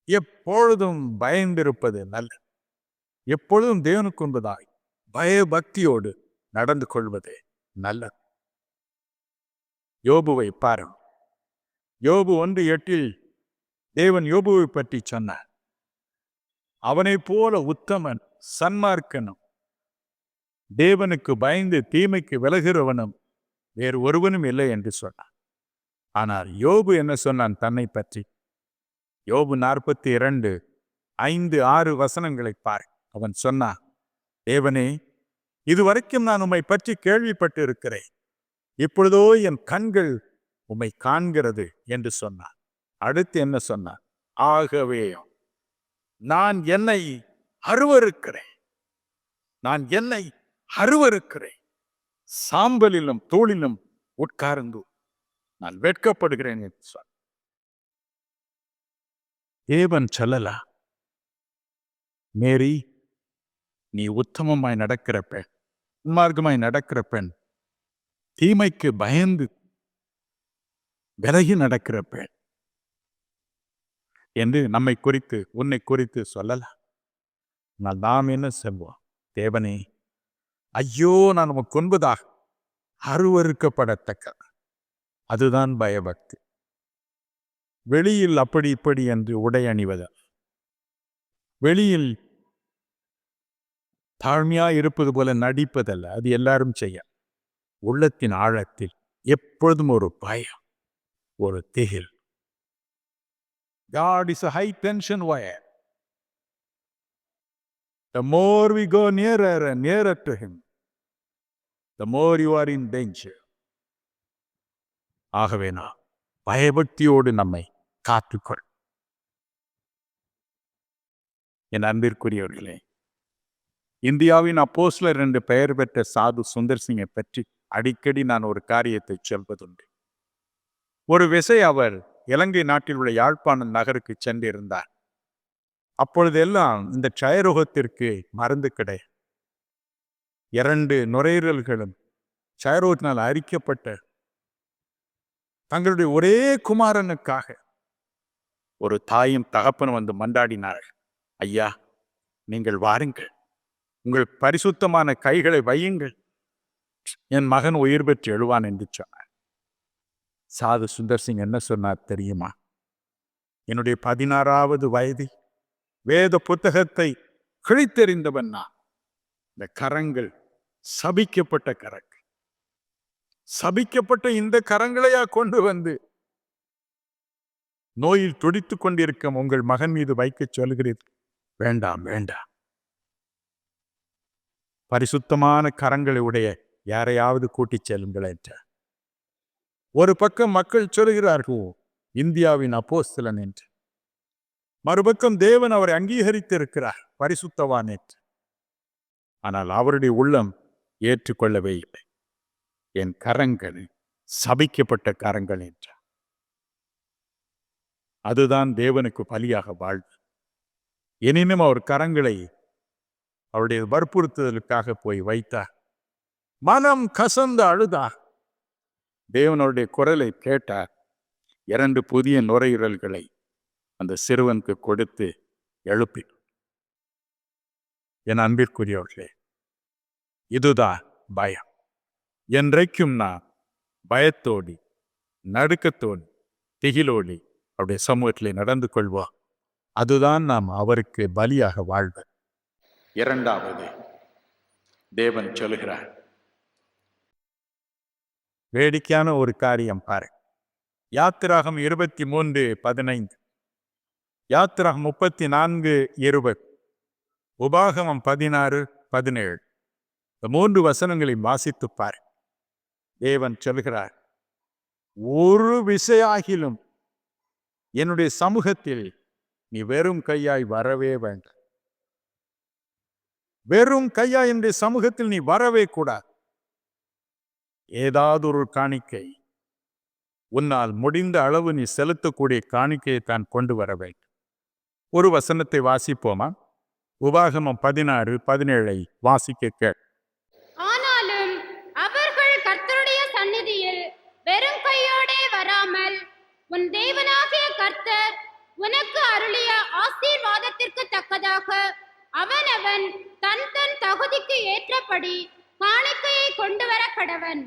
எப்பொழுதும் பயந்திருப்பது நல்லது. எப்பொழுதும் தேவனுக்கு முன்பதாய் பயபக்தியோடு நடந்து கொள்வது நல்லது. யோபுவை பாரும். யோபு 1:8 தேவன் யோபுவை பற்றி சொன்னார். அவனைப் போல உத்தமன் சன்மார்க்கனும் தேவனுக்கு பயந்து தீமைக்கு விலகிறவனும் வேறு ஒருவனும் இல்லை என்று சொன்னான். ஆனால் யோபு என்ன சொன்னான் தன்னை பற்றி? யோபு 42:5-6 வசனங்களை பார். அவன் சொன்னான், தேவனே, இதுவரைக்கும் நான் உம்மை பற்றி கேள்விப்பட்டு இருக்கிறேன், இப்பொழுதோ என் கண்கள் உம்மை காண்கிறது என்று சொன்னான். அடுத்து என்ன சொன்னான்? ஆகவே நான் என்னை அருவருக்கிறேன், சாம்பலிலும் தூளிலும் உட்கார்ந்து நான் வெட்கப்படுகிறேன் என்று சொன்னான். தேவன் சொல்லலா, மேரி, நீ உத்தமமாய் நடக்கிற பெண், உன்மார்க்கமாய் நடக்கிற பெண், தீமைக்கு பயந்து விலகி நடக்கிற பெண் என்று நம்மை குறித்து உன்னை குறித்து சொல்லலாம். ஆனால் நாம் என்ன சொல்வோம்? தேவனே, ஐயோ, நான் உமக்கு கொன்பதாக அருவருக்கப்படத்தக்க. அதுதான் பயபக்தி. வெளியில் அப்படி இப்படி என்று உடை அணிவது, வெளியில் தாழ்மையா இருப்பது போல நடிப்பதல்ல. அது எல்லாரும் செய்ய. உள்ளத்தின் ஆழத்தில் எப்பொழுதும் ஒரு பயம், ஒரு திகில். God is a high tension wire. The more we go nearer and nearer to him, the more you are in danger. ஆகவே நான் பயபக்தியோடு நம்மை காத்துக்கொள். என் அன்பிற்குரியவர்களே, இந்தியாவின் அப்போஸ்தலர் என்று பெயர் பெற்ற சாது சுந்தர் சிங்கை பற்றி அடிக்கடி நான் ஒரு காரியத்தை சொல்வதுண்டு. ஒரு விசை அவர் இலங்கை நாட்டில் உள்ள யாழ்ப்பாணம் நகருக்கு சென்றிருந்தார். அப்பொழுதெல்லாம் இந்த க்ஷயரோகத்திற்கு மருந்து கிடையாது. 2 நுரையீரல்களும் க்ஷயரோகத்தினால் அரிக்கப்பட்ட தங்களுடைய ஒரே குமாரனுக்காக ஒரு தாயும் தகப்பனும் வந்து மன்றாடினார்கள். ஐயா, நீங்கள் வாருங்கள், உங்கள் பரிசுத்தமான கைகளை வையுங்கள், என் மகன் உயிர் பெற்று எழுவான் என்று சொன்னார். சாது சுந்தர் சிங் என்ன சொன்னார் தெரியுமா? என்னுடைய 16வது வயதில் வேத புத்தகத்தை கிழித்தெறிந்தவன் நான். இந்த கரங்கள் சபிக்கப்பட்ட கரங்கள், சபிக்கப்பட்ட இந்த கரங்களையா கொண்டு வந்து நோயில் துடித்துக் கொண்டிருக்கும் உங்கள் மகன் மீது வைக்க சொல்கிறீர்கள்? வேண்டாம், வேண்டாம். பரிசுத்தமான கரங்களை உடைய யாரையாவது கூட்டிச் செல்லுங்கள் என்றார். ஒரு பக்கம் மக்கள் சொல்கிறார்கள் இந்தியாவின் அப்போஸ்தலன் என்று, மறுபக்கம் தேவன் அவரை அங்கீகரித்திருக்கிறார் பரிசுத்தவான் என்று. ஆனால் அவருடைய உள்ளம் ஏற்றுக்கொள்ளவே இல்லை. என் கரங்கள் சபிக்கப்பட்ட கரங்கள் என்றார். அதுதான் தேவனுக்கு பலியாக வாழ்வு. எனினும் அவர் கரங்களை அவருடைய வற்புறுத்துதலுக்காக போய் வைத்தார். மனம் கசந்து அழுதார். தேவனுடைய குரலை கேட்டார். 2 புதிய நுரையீரல்களை அந்த சிறுவனுக்கு கொடுத்து எழுப்பி. என் அன்பிற்குரியவர்களே, இதுதான் பயம். என்றைக்கும் நான் பயத்தோடி, நடுக்கத்தோடு, திகிலோடி அவருடைய சமூகத்திலே நடந்து கொள்வோம். அதுதான் நாம் அவருக்கு பலியாக வாழ்வது. 2வது, தேவன் சொல்கிறார். வேடிக்கையான ஒரு காரியம் பாரு. யாத்திராகம் 23:15, யாத்திராகம் 34:20, உபாகமம் 16:17. இந்த 3 வசனங்களை வாசித்து பாரு. தேவன் சொல்கிறார், ஒரு விசையாகிலும் என்னுடைய சமூகத்தில் நீ வெறும் கையாய் வரவே வேண்டாம். வெறும் கையாய் என்னுடைய சமூகத்தில் நீ வரவே கூடாது. ஏதாவது ஒரு காணிக்கை, உன்னால் முடிந்த அளவு நீ செலுத்தக்கூடிய காணிக்கையை தான் கொண்டு வர வேண்டும். ஒரு வசனத்தை வாசிப்போமா? உபாகமம் 16:17 வாசிக்க கேள். ஆனாலும் அவர்கள் கர்த்தருடைய சந்நிதியில் வெறும் கையோடே வராமல், உன் தேவனாகிய கர்த்தர் உனக்கு அருளிய ஆசீர்வாதத்திற்கு தக்கதாக அவனவன் தன் தன் தகுதிக்கு ஏற்றபடி காணிக்கையை கொண்டு வர கடவன்.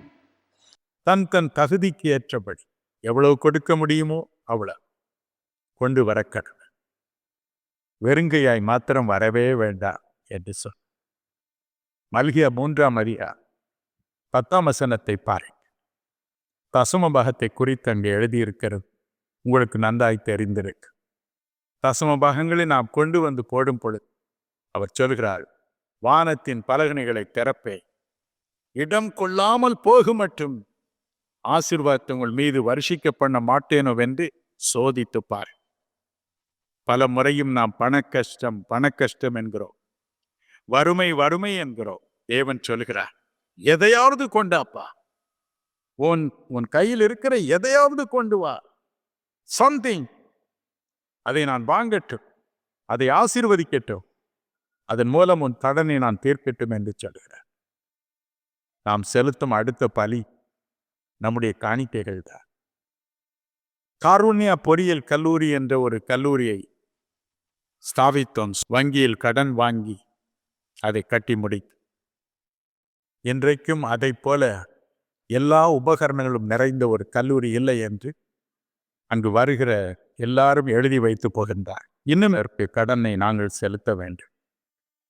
தன் தன் தகுதிக்கு ஏற்றபடி எவ்வளவு கொடுக்க முடியுமோ அவ்வளவு கொண்டு வர கடவன். வெறுங்கையாய் மாத்திரம் வரவே வேண்டாம் என்று சொல். மல்கியா 3ஆம் அதிகாரம் 10ஆம் வசனத்தை பாருங்கள். தசம பாகத்தை குறித்து அங்கே எழுதியிருக்கிறது உங்களுக்கு நன்றாய் தெரிந்திருக்கு. தசம பாகங்களை நாம் கொண்டு வந்து போடும் பொழுது அவர் சொல்கிறார், வானத்தின் பலகணிகளை திறப்பே, இடம் கொள்ளாமல் போகும் மற்றும் ஆசீர்வாதத்தை உங்கள் மீது வருஷிக்க பண்ண மாட்டேனோ என்று சோதித்து பாரு. பல முறையும் நாம் பண கஷ்டம் என்கிறோம், வறுமை என்கிறோம். தேவன் சொல்கிறார், எதையாவது கொண்டாப்பா, உன் கையில் இருக்கிற எதையாவது கொண்டு வா, சம்திங், அதை நான் வாங்கட்டும், அதை ஆசீர்வதிக்கட்டும், அதன் மூலம் உன் கடனை நான் தீர்க்கட்டும் என்று சொல்கிறார். நாம் செலுத்தும் அடுத்த பலி நம்முடைய காணிக்கைகள் தான். காருண்யா பொறியியல் கல்லூரி என்ற ஒரு கல்லூரியை ஸ்தாபித்தோம். வங்கியில் கடன் வாங்கி அதை கட்டி முடித்து, இன்றைக்கும் அதை போல எல்லா உபகரணங்களும் நிறைந்த ஒரு கல்லூரி இல்லை என்று அங்கு வருகிற எல்லாரும் எழுதி வைத்து போகின்றார். இன்னும் கடனை நாங்கள் செலுத்த வேண்டும்.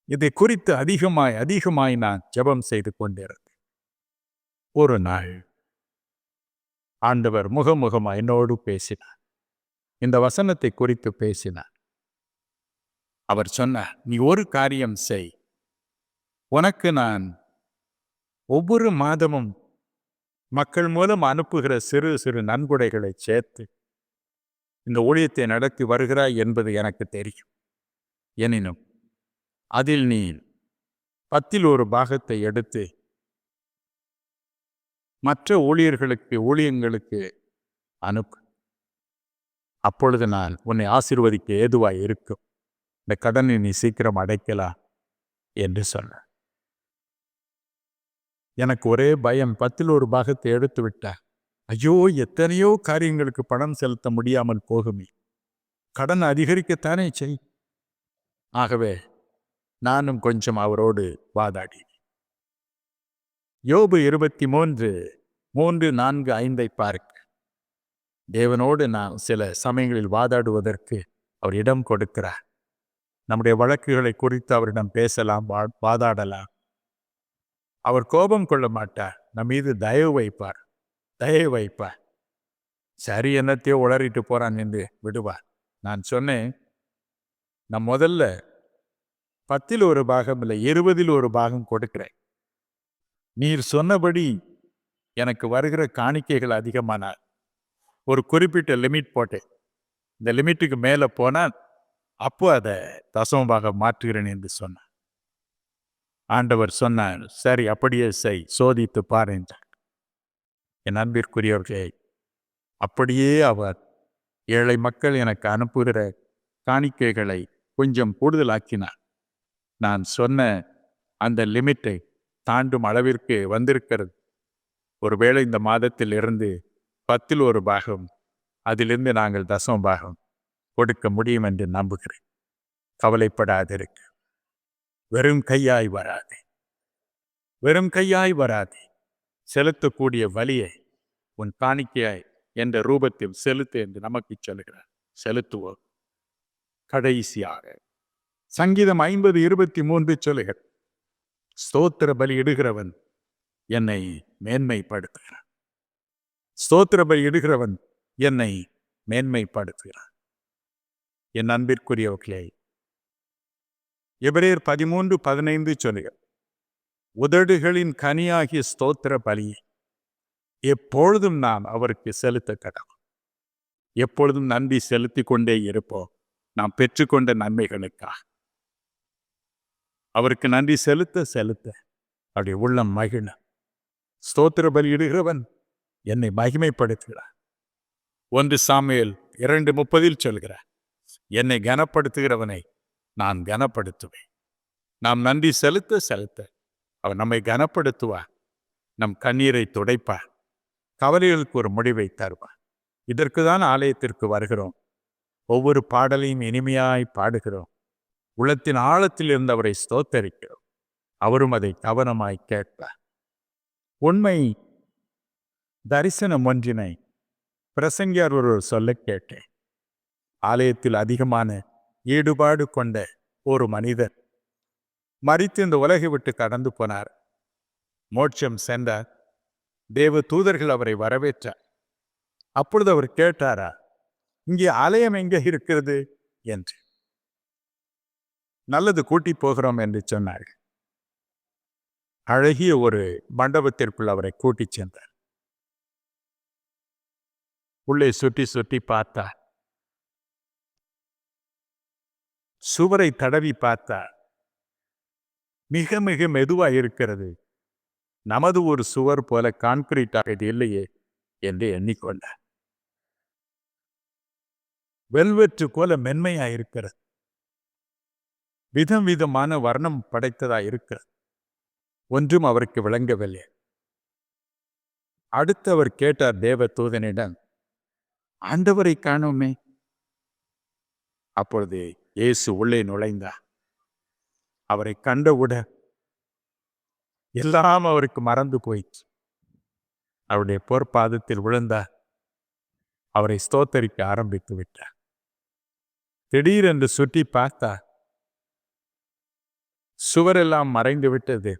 இதை குறித்து அதிகமாய் நான் ஜெபம் செய்து கொண்டிருந்தேன். ஒரு நாள் ஆண்டவர் முகமுகமாய் என்னோடு பேசினார். இந்த வசனத்தை குறித்து பேசினார். அவர் சொன்னார், நீ ஒரு காரியம் செய், உனக்கு நான் ஒவ்வொரு மாதமும் மக்கள் மூலம் அனுப்புகிற சிறு சிறு நன்கொடைகளை சேர்த்து இந்த ஊழியத்தை நடத்தி வருகிறாய் என்பது எனக்கு தெரியும். எனினும் அதில் நீ 10ல் 1 பாகத்தை எடுத்து மற்ற ஊழியங்களுக்கு அனுப்பு. அப்பொழுது நான் உன்னை ஆசீர்வதிக்க ஏதுவாய் இருக்கும். இந்த கடனை நீ சீக்கிரம் அடைக்கலாம் என்று சொன்னார். எனக்கு ஒரே பயம், 10ல் 1 பாகத்தை எடுத்து விட்டார். ஐயோ, எத்தனையோ காரியங்களுக்கு பணம் செலுத்த முடியாமல் போகுமே, கடன் அதிகரிக்கத்தானே செய். ஆகவே நானும் கொஞ்சம் அவரோடு வாதாடி. யோபு 23, 3, 4, 5 பாருங்க. தேவனோடு நான் சில சமயங்களில் வாதாடுவதற்கு அவர் இடம் கொடுக்கிறார். நம்முடைய வழக்குகளை குறித்து அவரிடம் பேசலாம், வாதாடலாம். அவர் கோபம் கொள்ள மாட்டார், நம் மீது தயவு வைப்பார். சரி, என்னத்தையோ உளறிட்டு போறான் என்று விடுவார். நான் சொன்னேன், நான் முதல்ல 10ல் 1 பாகம் இல்லை, 20ல் 1 பாகம் கொடுக்கிறேன். நீர் சொன்னபடி எனக்கு வருகிற காணிக்கைகள் அதிகமானால் ஒரு குறிப்பிட்ட லிமிட் போட்டேன். இந்த லிமிட்டுக்கு மேலே போனால் அப்போ அதை தசம பாகம் மாற்றுகிறேன் என்று சொன்னார். ஆண்டவர் சொன்னார், சரி அப்படியே செய், சோதித்து பார் என்றார். என் அன்பிற்குரியவர்களே, அப்படியே அவர் ஏழை மக்கள் எனக்கு அனுப்புகிற காணிக்கைகளை கொஞ்சம் கூடுதலாக்கினார். நான் சொன்ன அந்த லிமிட்டை தாண்டும் அளவிற்கு வந்திருக்கிறது. ஒருவேளை இந்த மாதத்தில் இருந்து 10ல் 1 பாகம், அதிலிருந்து நாங்கள் தசம பாகம் கொடுக்க முடியும் என்று நம்புகிறேன். கவலைப்படாதிருக்கு. வெறும் கையாய் வராதே. செலுத்தக்கூடிய வலியை உன் காணிக்கையாய் என்ற ரூபத்தில் செலுத்து என்று நமக்கு சொல்கிறார். செலுத்துவோம். கடைசியாக சங்கீதம் 50:23 சொல்லுகிறார், ஸ்தோத்திர பலி இடுகிறவன் என்னை மேன்மைப்படுத்துகிறான். என் அன்பிற்குரியவர்களே, எபிரேயர் 13:15 சொல்லுகிறார், உதடுகளின் கனியாகிய ஸ்தோத்திர பலியை எப்பொழுதும் நாம் அவருக்கு செலுத்த கடவுள். எப்பொழுதும் நன்றி செலுத்தி கொண்டே இருப்போம், நாம் பெற்றுக்கொண்ட நன்மைகளுக்காக. அவருக்கு நன்றி செலுத்த அவருடைய உள்ளம் மகிழ. ஸ்தோத்திர பலி இடுகிறவன் என்னை மகிமைப்படுத்துகிறார். 1 சாமுவேல் 2:30 சொல்கிறார், என்னை கனப்படுத்துகிறவனை நான் கனப்படுத்துவேன். நாம் நன்றி செலுத்த அவர் நம்மை கனப்படுத்துவார். நம் கண்ணீரை துடைப்பார். கவலைகளுக்கு ஒரு முடிவை தருவார். இதற்கு தான் ஆலயத்திற்கு வருகிறோம். ஒவ்வொரு பாடலையும் இனிமையாய் பாடுகிறோம். உள்ளத்தின் ஆழத்தில் இருந்து அவரை ஸ்தோத்தரிக்கிறோம். அவரும் அதை கவனமாய் கேட்பார். உண்மை தரிசனம் ஒன்றினை பிரசங்கியார் ஒருவர் சொல்ல கேட்டேன். ஆலயத்தில் அதிகமான ஈடுபாடு கொண்ட ஒரு மனிதர் மரித்து இந்த உலகை விட்டு கடந்து போனார். மோட்சம் சென்றார். தேவ தூதர்கள் அவரை வரவேற்றார். அப்பொழுது அவர் கேட்டாரா, இங்கே ஆலயம் எங்கே இருக்கிறது என்று. நல்லது, கூட்டி போகிறோம் என்று சொன்னார்கள். அழகிய ஒரு மண்டபத்திற்குள் அவரை கூட்டிச் சென்றார். உள்ளே சுற்றி சுற்றி பார்த்தார். சுவரை தடவி பார்த்தார். மிக மிக மெதுவாக இருக்கிறது. நமது ஒரு சுவர் போல கான்கிரீட்டாக இது இல்லையே என்று எண்ணிக்கொண்டார். வெல்வெற்று போல மென்மையா இருக்கிறது. விதம் விதமான வர்ணம் படைத்ததா இருக்கிறது. ஒன்றும் அவருக்கு விளங்கவில்லை. அடுத்தவர் கேட்டார் தேவ தூதனிடம், ஆண்டவரை காணோமே. அப்பொழுது இயேசு உள்ளே நுழைந்தார். அவரை கண்டவுடன் எல்லாம் அவருக்கு மறந்து போயிற்று. அவருடைய பொற்பாதத்தில் விழுந்தார். அவரை ஸ்தோத்தரிக்க ஆரம்பித்து விட்டார். திடீரென்று சுற்றி பார்த்தார். சுவரெல்லாம் மறைந்து விட்டது.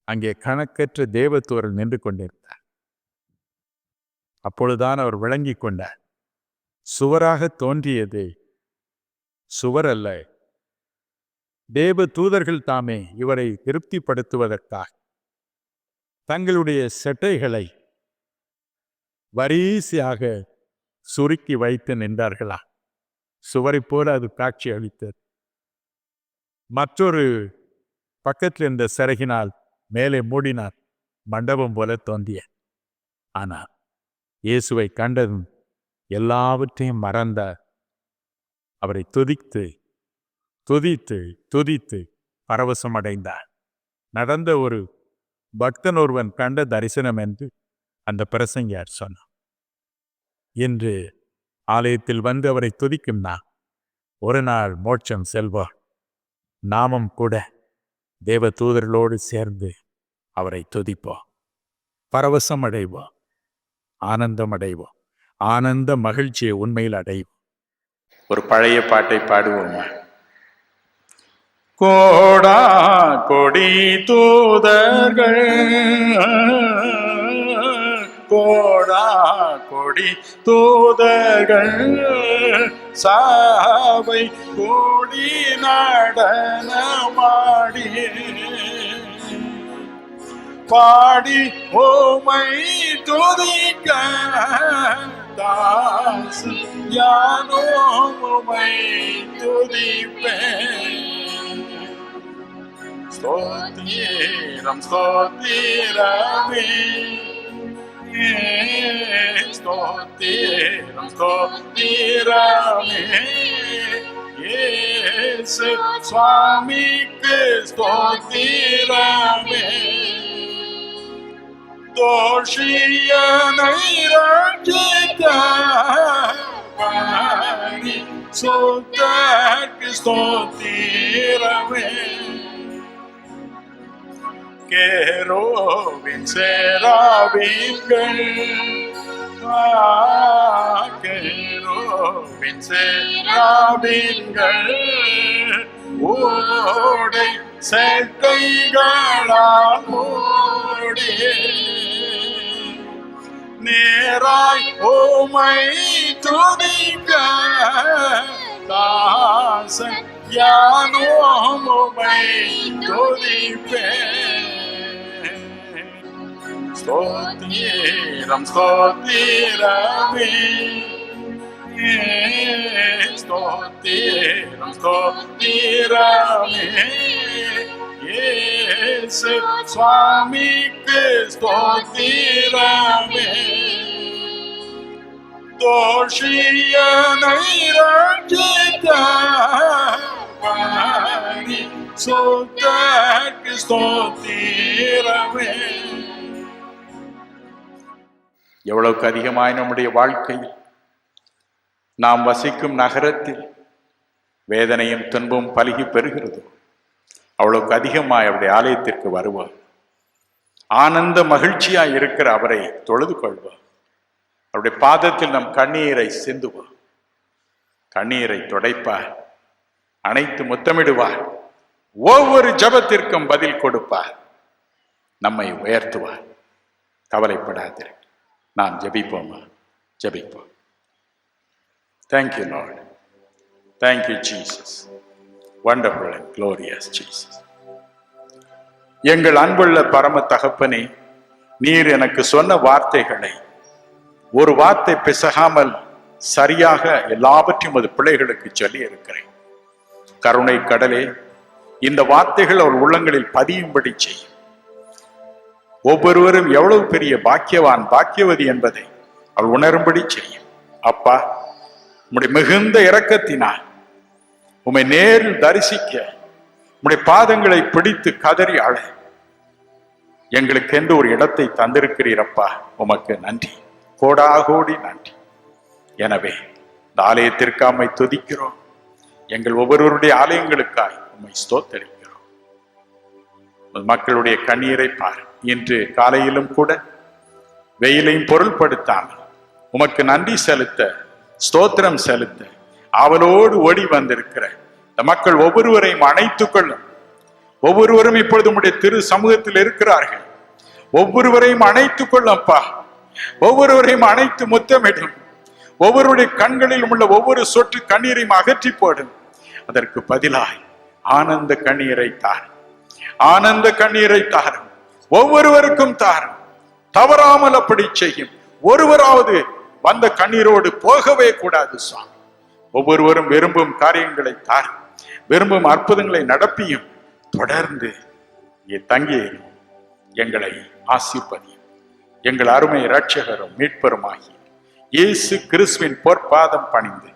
அங்கே கணக்கற்ற தேவதூதர்கள் நின்று கொண்டிருந்தார். அப்பொழுதுதான் அவர் விளங்கிக் கொண்டார். சுவராக தோன்றியது சுவர் அல்ல, தேவ தூதர்கள் தாமே இவரை திருப்திப்படுத்துவதற்காக தங்களுடைய செட்டைகளை வரிசையாக சுருக்கி வைத்து நின்றார்களா. சுவரை போல அது காட்சி அளித்தது. மற்றொரு பக்கத்தில் இருந்த சிறகினால் மேலே மூடினார். மண்டபம் போல தோன்றிய. ஆனால் இயேசுவை கண்டதும் எல்லாவற்றையும் மறந்தார். அவரை துதித்து துதித்து துதித்து பரவசமடைந்தார். நடந்த ஒரு பக்தன் ஒருவன் கண்ட தரிசனம் என்று அந்த பிரசங்கியார் சொன்னார். இன்று ஆலயத்தில் வந்து அவரை துதிக்கும் நான் ஒரு நாள் மோட்சம் செல்வார். நாமும் கூட தேவ தூதர்களோடு சேர்ந்து அவரை துதிப்போம், பரவசம் அடைவோம், ஆனந்தம் அடைவோம், ஆனந்த மகிழ்ச்சியை உண்மையில் அடைவோம். ஒரு பழைய பாட்டை பாடுவோமா? கோடா கொடி தூதர்கள், கோடா கொடி தூதர்கள் சாவை கூடி நடனமாடி பாடி ஓமை துதிக்க தாசன் யானோ உமை துதிப்பேன். ஸ்தோத்திரம் ஸ்தோத்திரமே, ஸ்தோத்திரம் ஸ்தோத்திரமே, இயேசு சுவாமிக்கு ஸ்தோத்திரமே. தோஷியனை ரட்சித்த பாடி சுத்தர்க்கு ஸ்தோத்திரமே. கேரோவின் சேராவின்கள், கேரோவின் சேராவின்கள் ஓடை செட்டைகளால் மூடி நேராய் ஓமை துதிக்க தாசன் யானோ உமை துதிப்பேன். ஸ்தோத்திரம் ஸ்தோத்திரமே, ஸ்தோத்திரம் ஸ்தோத்திரமே, இயேசு சுவாமிக்கு ஸ்தோத்திரமே. தோஷியனை ரட்சித்த பாடி சுத்தர்க்கு ஸ்தோத்திரமே. எவ்வளவுக்கு அதிகமாய் நம்முடைய வாழ்க்கையில் நாம் வசிக்கும் நகரத்தில் வேதனையும் துன்பமும் பலுகி பெறுகிறதோ அவ்வளவுக்கு அதிகமாய் அவருடைய ஆலயத்திற்கு வருவார். ஆனந்த மகிழ்ச்சியாய் இருக்கிற அவரை தொழுது கொள்வார். அவருடைய பாதத்தில் நம் கண்ணீரை சிந்துவார். கண்ணீரை துடைப்பார். அனைத்து முத்தமிடுவார். ஒவ்வொரு ஜபத்திற்கும் பதில் கொடுப்பார். நம்மை உயர்த்துவார். கவலைப்படாதீர்கள். நாம் ஜெபிப்போமா? ஜெபிப்போம். Thank you, Lord. Thank you, Jesus. Wonderful and glorious Jesus. எங்கள் அன்புள்ள பரம தகப்பனே, நீர் எனக்கு சொன்ன வார்த்தைகளை ஒரு வார்த்தை பிசகாமல் சரியாக எல்லாவற்றையும் அது பிள்ளைகளுக்கு சொல்லி இருக்கிறேன். கருணை கடலே, இந்த வார்த்தைகள் அவர் உள்ளங்களில் பதியும்படி செய்யும். ஒவ்வொருவரும் எவ்வளவு பெரிய பாக்கியவான் பாக்கியவதி என்பதை அவள் உணரும்படி செய்யும். அப்பா, உம்முடைய மிகுந்த இரக்கத்தினால் உம்மை நேரில் தரிசிக்க உம்முடைய பாதங்களை பிடித்து கதறி அழ எங்களுக்கு எந்த ஒரு இடத்தை தந்திருக்கிறீரப்பா, உமக்கு நன்றி, கோடாகோடி நன்றி. எனவே இந்த ஆலயத்திற்கு அம்மை துதிக்கிறோம். எங்கள் ஒவ்வொருவருடைய ஆலயங்களுக்காய் உம்மை ஸ்தோத்தரிக்கிறோம். மக்களுடைய கண்ணீரை பார். இன்று காலையிலும் கூட வெயிலையும் பொருள்படுத்தாமல் உமக்கு நன்றி செலுத்த, ஸ்தோத்திரம் செலுத்த ஆவலோடு ஓடி வந்திருக்கிற இந்த மக்கள் ஒவ்வொருவரையும் அணைத்துக் கொள்ளும். ஒவ்வொருவரும் இப்பொழுது உம்முடைய திரு சமூகத்தில் இருக்கிறார்கள். ஒவ்வொருவரையும் அணைத்துக் கொள்ளப்பா. ஒவ்வொருவரையும் அணைத்து முத்தமிடும். ஒவ்வொருடைய கண்களில் உள்ள ஒவ்வொரு சொட்டு கண்ணீரையும் அகற்றி போடும். அதற்கு பதிலாய் ஆனந்த கண்ணீரை தாரும். ஆனந்த கண்ணீரை தாரும். ஒவ்வொருவருக்கும் தாரும். தவறாமல் அப்படி செய்யும். ஒருவராவது வந்த கண்ணீரோடு போகவே கூடாது சுவாமி. ஒவ்வொருவரும் விரும்பும் காரியங்களை தாரும். விரும்பும் அற்புதங்களை நடப்பியும். தொடர்ந்து இங்கே தங்கி எங்களை ஆசீர்வதியும். எங்கள் அருமை இரட்சகரும் மீட்பருமாகி இயேசு கிறிஸ்துவின் பொற்பாதம் பணிந்து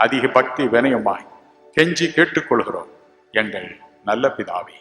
அதிக பக்தி வினயமாய் கெஞ்சி கேட்டுக்கொள்கிறோம் எங்கள் நல்ல பிதாவே.